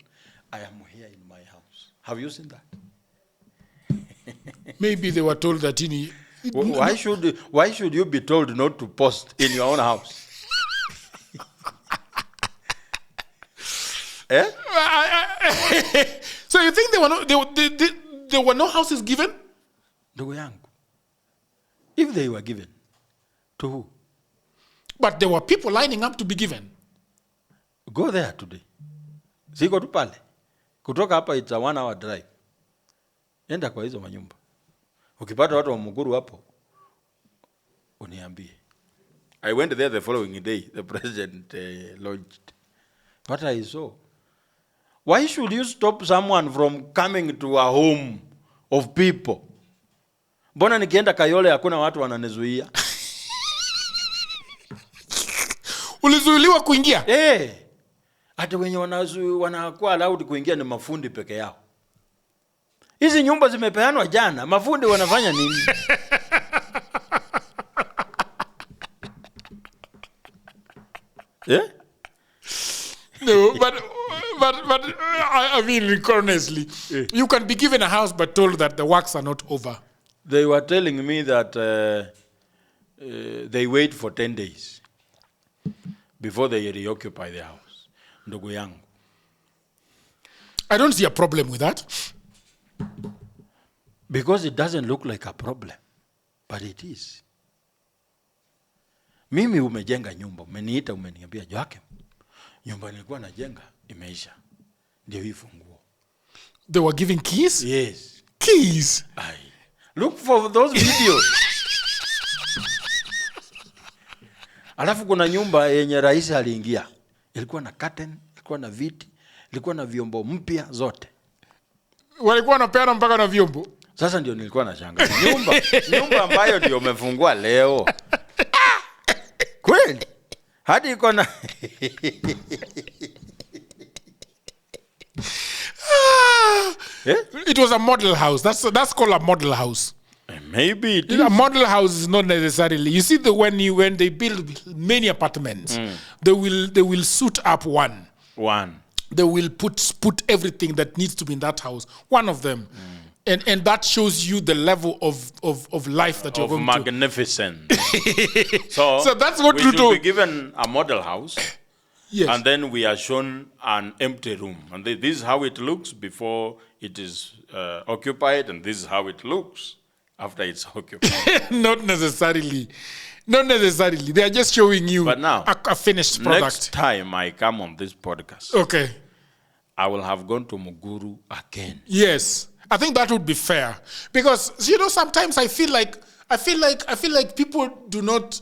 I am here in my house. Have you seen that? Maybe they were told that why should you be told not to post in your own house? Eh? So you think there were no houses given? They were young. If they were given, to who? But there were people lining up to be given. Go there today. Siko tu pale. Kutoka hapa it's a 1 hour drive. Enda kwa hizo manyumba. Ukipata watu wa Mukuru hapo, uniambie. I went there the following day, the president launched. What I saw. Why should you stop someone from coming to a home of people? Mbona nikienda Kayole hakuna watu wananizuia? Ulizuiliwa kuingia? Hata wenye wanakuwa allowed kuingia ni mafundi peke yao. Hizi nyumba zimepeanwa jana, mafundi wanafanya nini? No, but I mean, honestly, you can be given a house but told that the works are not over. They were telling me that they wait for 10 days before they reoccupy the house. Ndugu yangu. I don't see a problem with that. Because it doesn't look like a problem, but it is. Mimi umejenga nyumba, umeniita umeniambia Joakim, nyumba nilikuwa najenga imeisha. Ndio hii funguo. They were giving keys? Yes. Keys? Look for those videos. Alafu kuna nyumba yenye rais aliingia. Ilikuwa na curtain, ilikuwa na viti, ilikuwa na vyombo mpya zote. Walikuwa wanapeana mpaka na vyombo. Sasa ndio nilikuwa nashangaa. Nyumba ambayo ndio umefungua leo. Kweli? Hadi iko na It was a model house. That's called a model house. Maybe it is. A model house is not necessarily. You see, when they build many apartments, they will suit up one. They will put everything that needs to be in that house. One of them. And that shows you the level of life that you're going to. Magnificent. So that's what we you should do. be given a model house. Yes. And then we are shown an empty room. And this is how it looks before it is occupied. And this is how it looks after it's occupied. Not necessarily. They are just showing you but now, a finished product. Next time I come on this podcast, okay, I will have gone to Muguru again. Yes. I think that would be fair. Because, sometimes I feel like people do not,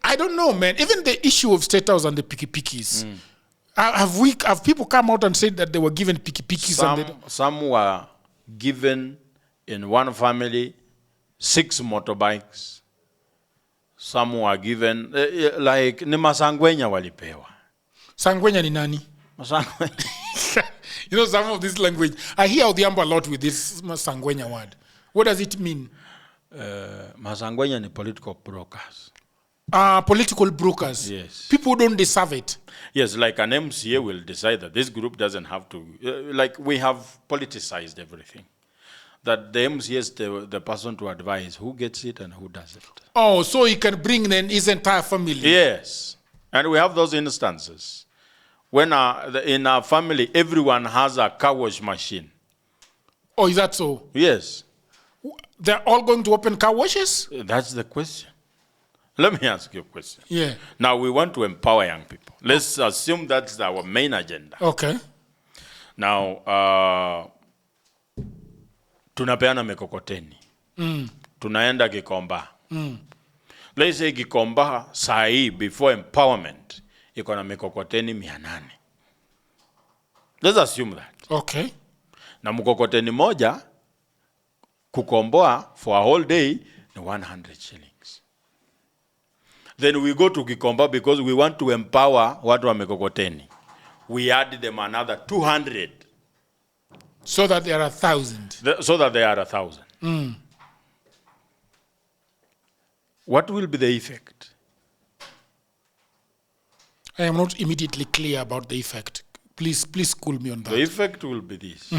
I don't know, man. Even the issue of State House and the pikipikis. Have people come out and said that they were given pikipikis? Some were given in one family 6 motorbikes. Some were given, ni Masangwenya walipewa. Sangwenya ni nani? Masangwenya. Some of this language. I hear Odhiambo a lot with this Masangwenya word. What does it mean? Masangwenya ni political brokers. Political brokers. Yes. People don't deserve it. Yes, like an MCA will decide that this group doesn't have to, we have politicized everything. that the MC is the person to advise who gets it and who doesn't. Oh, so he can bring then his entire family. Yes. And we have those instances. When in our family, everyone has a car wash machine. Oh, is that so? Yes. They're all going to open car washes? That's the question. Let me ask you a question. Yeah. Now, we want to empower young people. Let's assume that's our main agenda. Okay. Now, tunapeana mikokoteni. Tunaenda Gikomba. Let's say Gikomba sai before empowerment iko na mikokoteni 800. Let's assume that. Okay. Na mkokoteni moja kukomboa for a whole day ni 100 shillings. Then we go to Gikomba because we want to empower watu wa mikokoteni. We add them another 200. So that there are 1,000. So that they are 1,000. What will be the effect? I am not immediately clear about the effect. Please school me on that. The effect will be this.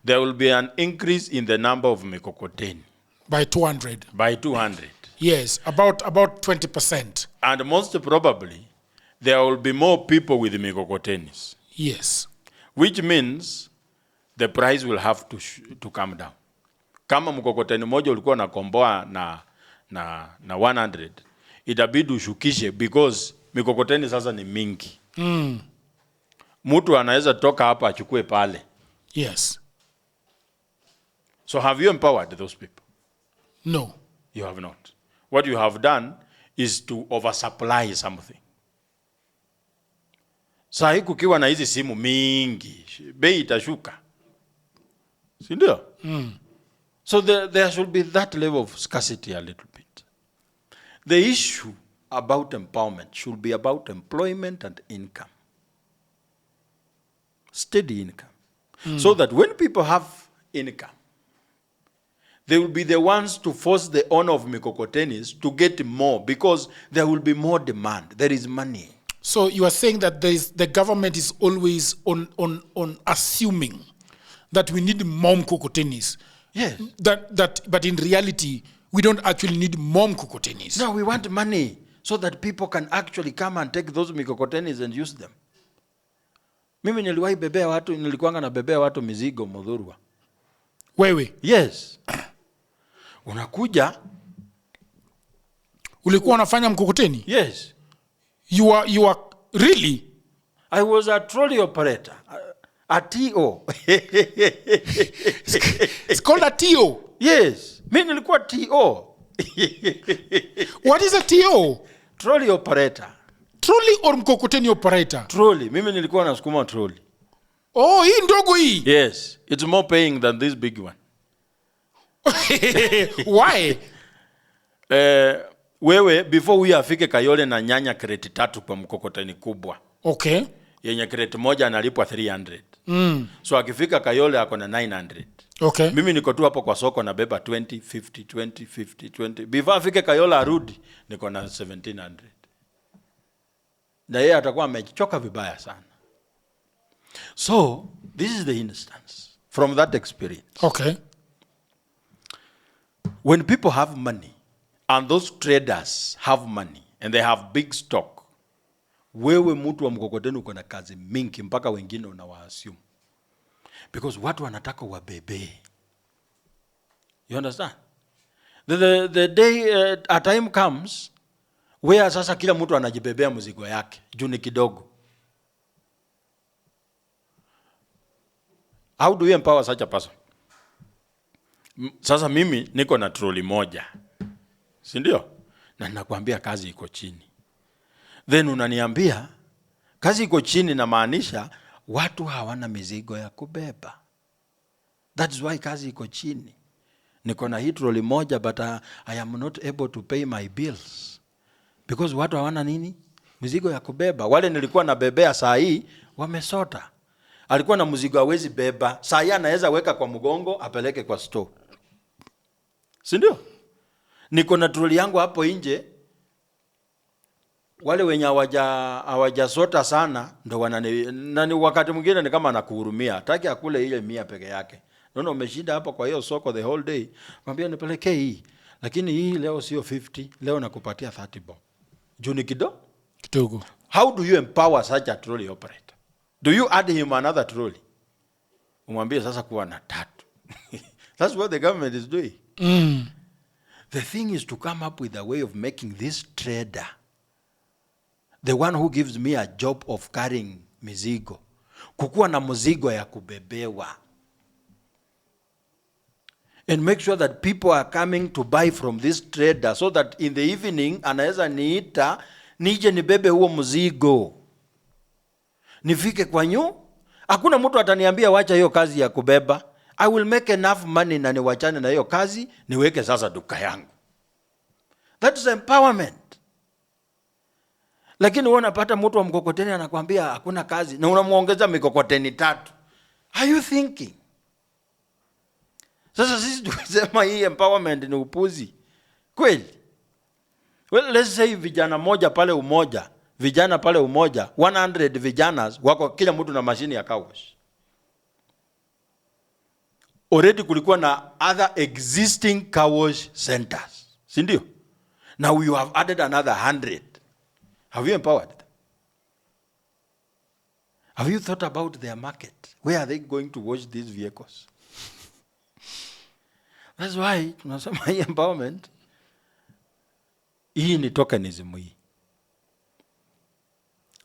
There will be an increase in the number of mikokoteni. By 200. By 200. Yes, about 20%. And most probably, there will be more people with mikokotenis. Yes. Which means the price will have to come down. Kama mkokoteni moja ulikuwa nakomboa na 100, itabidi ushukishe because mikokoteni sasa ni mingi. Mtu anaweza toka hapa achukue pale. Yes. So have you empowered those people? No. You have not. What you have done is to oversupply something. Sahi kukiwa na hizi simu mingi, bei itashuka. Si ndio? So there should be that level of scarcity a little bit. The issue about empowerment should be about employment and income. Steady income. So that when people have income, they will be the ones to force the owner of mikokotenis to get more because there will be more demand. There is money. So you are saying that the government is always on assuming that we need more mkokotenis. Yes. But in reality, we don't actually need more mkokotenis. No, we want money so that people can actually come and take those mikokotenis and use them. Mimi nilikuanga na bebea watu mizigo Mudhurwa. Wewe? Yes. Unakuja. Ulikuwa unafanya mkokoteni? Yes. You are really? I was a trolley operator. A TO. It's called a TO? Yes. Mimi nilikuwa TO. What is a TO? Trolley operator. Trolley or mkokoteni operator? Trolley. Mimi nilikuwa nasukuma trolley. Oh, hii ndogo hii? Yes. It's more paying than this big one. Why? Wewe before we afike Kayole na nyanya kreti 3 kwa mkokoteni kubwa. Okay. Yenye kreti moja analipwa 300. So akifika Kayole ako na 900. Okay. Mimi niko tu hapo kwa soko na beba 20, 50, 20, 50, 20. Before afike Kayole arudi niko na 1700. Na yeye atakuwa amechoka vibaya sana. So, this is the instance from that experience. Okay. When people have money and those traders have money and they have big stock, wewe mtu wa mkokoteni uko na kazi mingi mpaka wengine unawaassume. Because watu wanataka wabebe. You understand? The day a time comes where sasa kila mtu anajibebea mzigo yake juu ni kidogo. How do you empower such a person? Sasa mimi niko na trolley moja. Si ndio? Na ninakwambia kazi iko chini. Then unaniambia kazi iko chini na maanisha watu hawana mizigo ya kubeba. That's why kazi iko chini. Niko na hii trolley moja but I am not able to pay my bills. Because watu hawana nini? Mizigo ya kubeba. Wale nilikuwa na bebea saa hii wamesota. Alikuwa na mzigo hawezi beba. Saa hii anaweza weka kwa mgongo apeleke kwa store. Si ndio? Niko na trolley yangu hapo nje. Wale wenye hawajasota sana ndo nani wakati mwingine ni kama anakuhurumia. Hataki akule ile 100 peke yake. Nono umeshinda hapa kwa hiyo soko the whole day. Mwambie nipeleke hii. Lakini hii leo sio 50, leo nakupatia 30 bob. Juni kidogo. How do you empower such a trolley operator? Do you add him another trolley? Umwambie sasa kuwa na 3. That's what the government is doing. The thing is to come up with a way of making this trader, the one who gives me a job of carrying mizigo, kukuwa na mzigo ya kubebewa. And make sure that people are coming to buy from this trader so that in the evening anaweza niita nije nibebe huo mzigo. Nifike kwanyu, hakuna mtu ataniambia wacha hiyo kazi ya kubeba. I will make enough money na niwachane na hiyo kazi, niweke sasa duka yangu. That is empowerment. Lakini unapata mtu wa mkokoteni anakuambia hakuna kazi na unamuongeza mikokoteni 3. Are you thinking? Sasa sisi tukisema hii empowerment ni upuzi. Kweli? Well, let's say vijana pale umoja, 100 vijanas wako kila mtu na mashini ya car wash. Already kulikuwa na other existing car wash centers. Si ndio? Now you have added another 100. Have you empowered them? Have you thought about their market? Where are they going to wash these vehicles? That's why tunasema hii empowerment. Hii ni tokenism hii.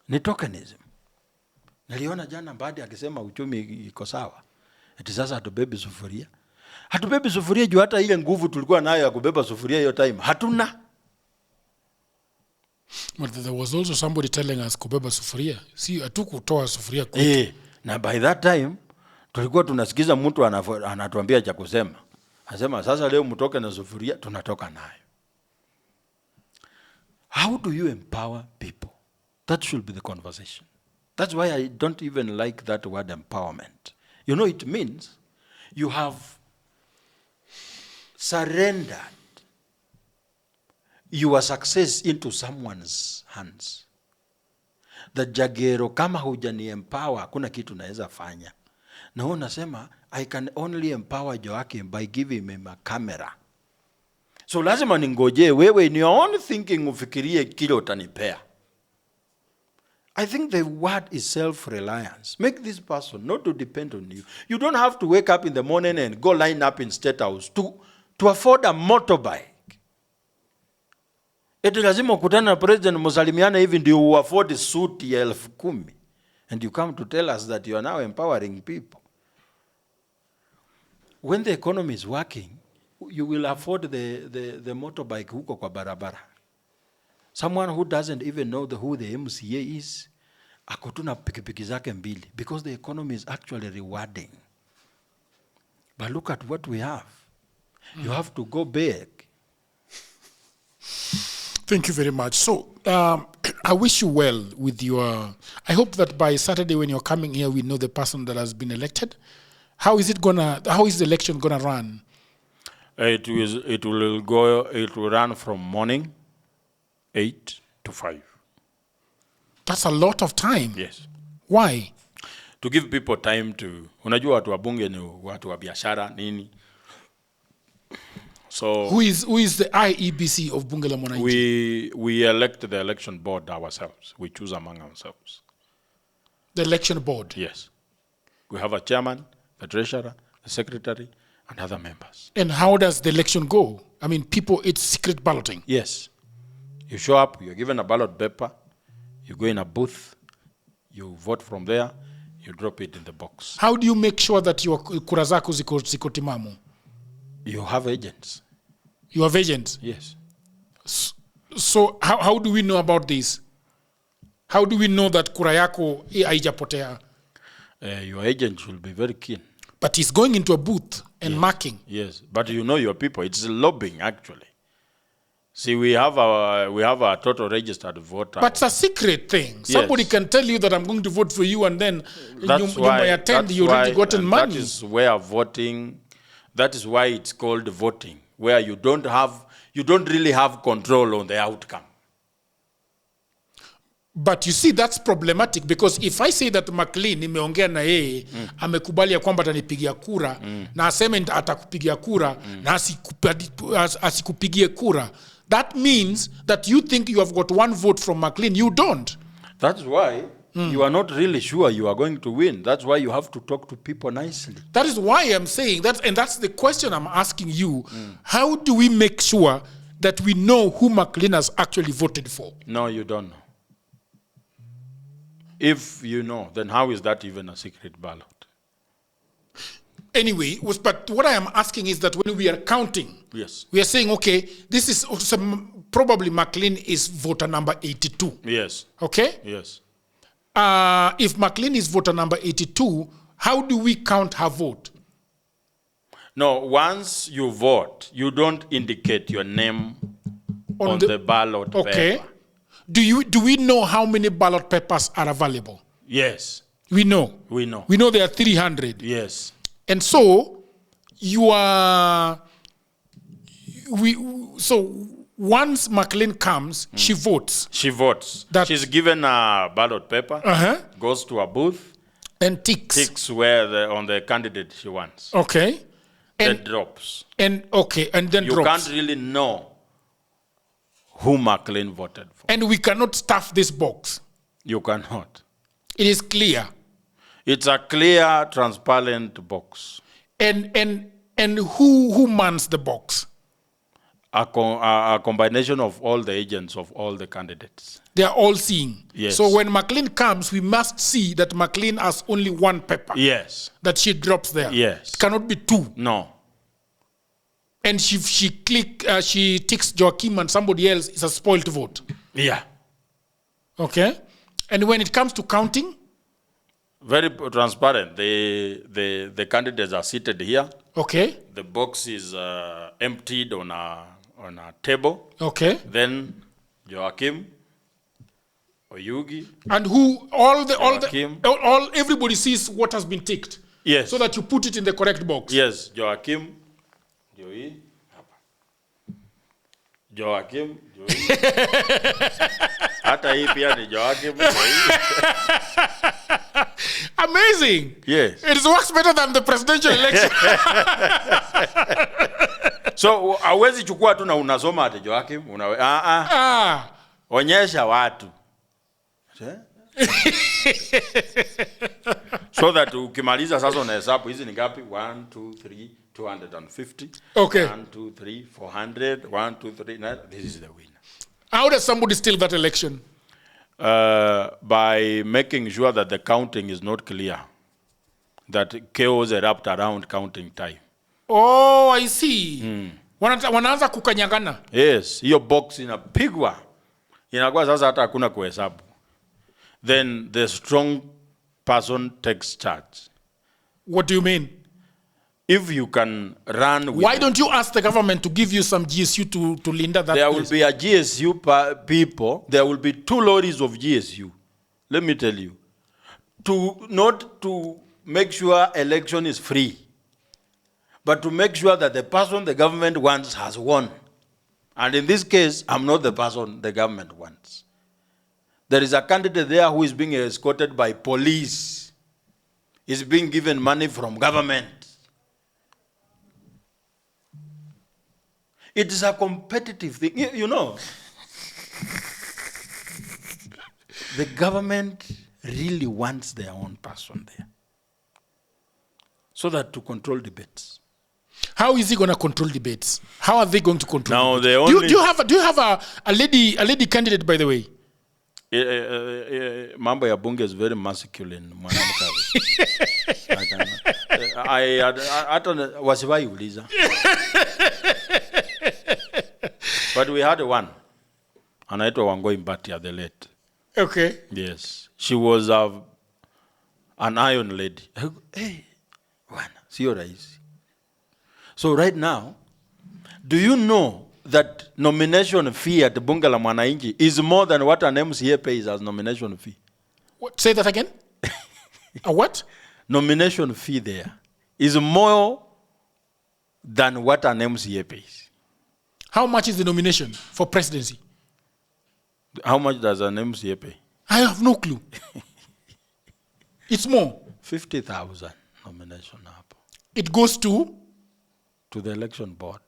Ni tokenism. Niliona jana baada akisema uchumi iko sawa. Eti sasa hatubebi sufuria. Hatubebi sufuria juu hata ile nguvu tulikuwa nayo ya kubeba sufuria hiyo time hatuna. But there was also somebody telling us kubeba sufuria. Si hatukutoa sufuria kwetu. Na by that time tulikuwa tunasikiza mtu anatuambia cha kusema. Anasema sasa leo mtoke na sufuria, tunatoka nayo. How do you empower people? That should be the conversation. That's why I don't even like that word empowerment. You know, it means you have surrendered your success into someone's hands. The jagero kama hujani empower, kuna kitu naweza fanya. Na huo nasema, I can only empower Joakim by giving him a camera. So lazima ningoje wewe in your own thinking ufikirie kile utanipea. I think the word is self-reliance. Make this person not to depend on you. You don't have to wake up in the morning and go line up in State House to afford a motorbike. Eti lazima ukutane na president musalimiane hivi ndio uafford suit ya 10,000. And you come to tell us that you are now empowering people. When the economy is working, you will afford the motorbike huko kwa barabara. Someone who doesn't even know who the MCA is, akotuna pikipiki zake 2 because the economy is actually rewarding. But look at what we have. You have to go big. Thank you very much. So, I wish you well with your... I hope that by Saturday when you're coming here, we know the person that has been elected. How is the election gonna run? It will run from morning 8 to 5. That's a lot of time. Yes. Why? To give people time to... Unajua watu wa bunge ni watu wa biashara nini. So who is the IEBC of Bunge la Wananchi? We elect the election board ourselves. We choose among ourselves. The election board? Yes. We have a chairman, the treasurer, the secretary, and other members. And how does the election go? I mean, it's secret balloting. Yes. You show up, you're given a ballot paper, you go in a booth, you vote from there, you drop it in the box. How do you make sure that your kura zako ziko timamu? You have agents. You have agents? Yes. So how do we know about this? How do we know that kura yako haijapotea? Your agent will be very keen. But he's going into a booth and marking. Yes, but you know your people. It's lobbying, actually. See, we have a total registered voter. But it's a secret thing. Yes. Somebody can tell you that I'm going to vote for you, and then you may attend. You already gotten money. That is where voting. That is why it's called voting, where you don't really have control on the outcome. But you see, that's problematic because if I say that McLean nimeongea na yeye amekubali ya kwamba atanipigia kura na aseme atakupigia kura na asikupigie kura, that means that you think you have got one vote from McLean. You don't. That's why you are not really sure you are going to win. That's why you have to talk to people nicely. That is why I'm saying that, and that's the question I'm asking you. How do we make sure that we know who McLean has actually voted for? No, you don't know. If you know, then how is that even a secret ballot? Anyway, but what I am asking is that when we are counting, Yes. we are saying, okay, this is probably McLean is voter number 82. Yes. Okay? Yes. If McLean is voter number 82, how do we count her vote? No, once you vote, you don't indicate your name on the ballot okay. paper. Do we know how many ballot papers are available? Yes. We know. We know. We know there are 300. Yes. And so so once McLean comes, she votes. She votes. She's given a ballot paper, goes to a booth, and ticks where on the candidate she wants. Okay. Then drops. And then you drops. Can't really know who McLean voted for. And we cannot stuff this box. You cannot. It is clear. It's a clear, transparent box. And who mans the box? A combination of all the agents of all the candidates. They are all seeing. Yes. So when McLean comes, we must see that McLean has only one paper. Yes. That she drops there. Yes. It cannot be two. No. And she ticks Joakim and somebody else, is a spoiled vote. Yeah. Okay. And when it comes to counting? Very transparent. The candidates are seated here. Okay. The box is emptied on a table. Okay. Then Joakim, Oyugi, and everybody sees what has been ticked. Yes. So that you put it in the correct box. Yes, Joakim, Joakim, hata hii pia ni Joakim. Amazing. Yes. It works better than the presidential election. So hawezi chukua tu na unasoma ati Joakim, onyesha watu. So that ukimaliza sasa unahesabu hizi ni ngapi? 1 2 3 250. Okay. 1 2 3 400. 1 2 3 this is the winner. How does somebody steal that election? By making sure that the counting is not clear. That chaos erupt around counting time. Oh, I see. Wanaanza kukanyagana. Yes, hiyo box inapigwa. Inakuwa sasa hata hakuna kuhesabu. Then the strong person takes charge. What do you mean? If you can run with Why don't you ask the government to give you some GSU to Linda that There place? will be a GSU people. There will be 2 lorries of GSU. Let me tell you. Not to make sure election is free, but to make sure that the person the government wants has won. And in this case, I'm not the person the government wants. There is a candidate there who is being escorted by police. He's being given money from government. It is a competitive thing. You know, the government really wants their own person there, so that to control debates. How is he going to control debates? How are they going to control? Now do you have a lady candidate, by the way? Mambo ya bunge is very masculine. Wasiwai uliza. But we had one. Anaitwa Wangoi Mbati at the late. Okay. Yes. She was an iron lady. Hey, sio rahisi. So right now, do you know that nomination fee at Bunge la Wanainchi is more than what an MCA pays as nomination fee? What? Say that again? A what? Nomination fee there is more than what an MCA pays. How much is the nomination for presidency? How much does an MCA pay? I have no clue. It's more. 50,000 nomination up It goes to the election board.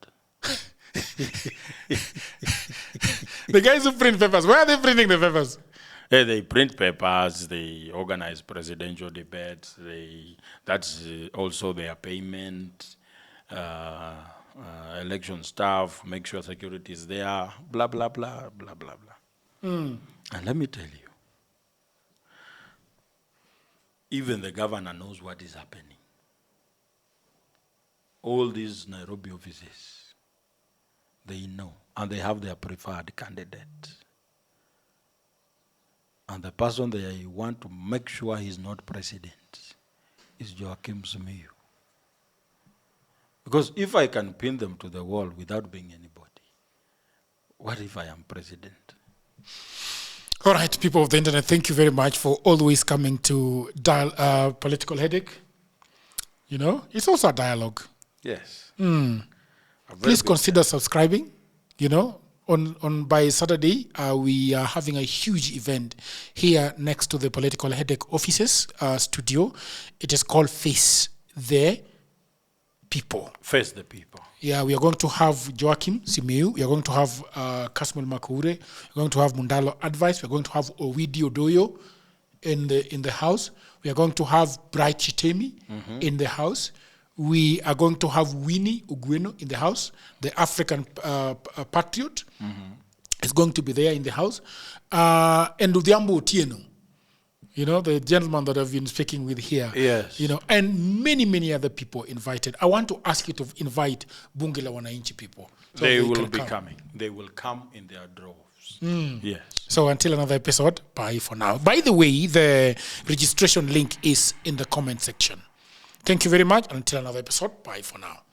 the guys who print papers. Where are they printing the papers? They print papers, they organize presidential debates, that's also their payment, election staff, make sure security is there, blah, blah, blah, blah, blah, blah. And let me tell you, even the governor knows what is happening. All these Nairobi offices, they know, and they have their preferred candidate. And the person they want to make sure he's not president is Joakim Simiyu. Because if I can pin them to the wall without being anybody, what if I am president? All right, people of the internet, thank you very much for always coming to dial Political Headache. You know, it's also a dialogue. Yes. Please consider subscribing. You know, on by Saturday, we are having a huge event here next to the Political Headache offices studio. It is called Face the People. Face the People. Yeah, we are going to have Joakim Simiyu. We are going to have Kasmul Makure. We are going to have Mundalo Advice. We are going to have Owidi Odoyo in the house. We are going to have Bright Chitemi in the house. We are going to have Winnie Ugweno in the house. The African patriot is going to be there in the house. And Udhiambo Otieno, you know, the gentleman that I've been speaking with here. Yes. You know, and many, many other people invited. I want to ask you to invite BUNGE LA WANAINCHI people. So they will be coming. They will come in their droves. Yes. So until another episode, bye for now. By the way, the registration link is in the comment section. Thank you very much. Until another episode, bye for now.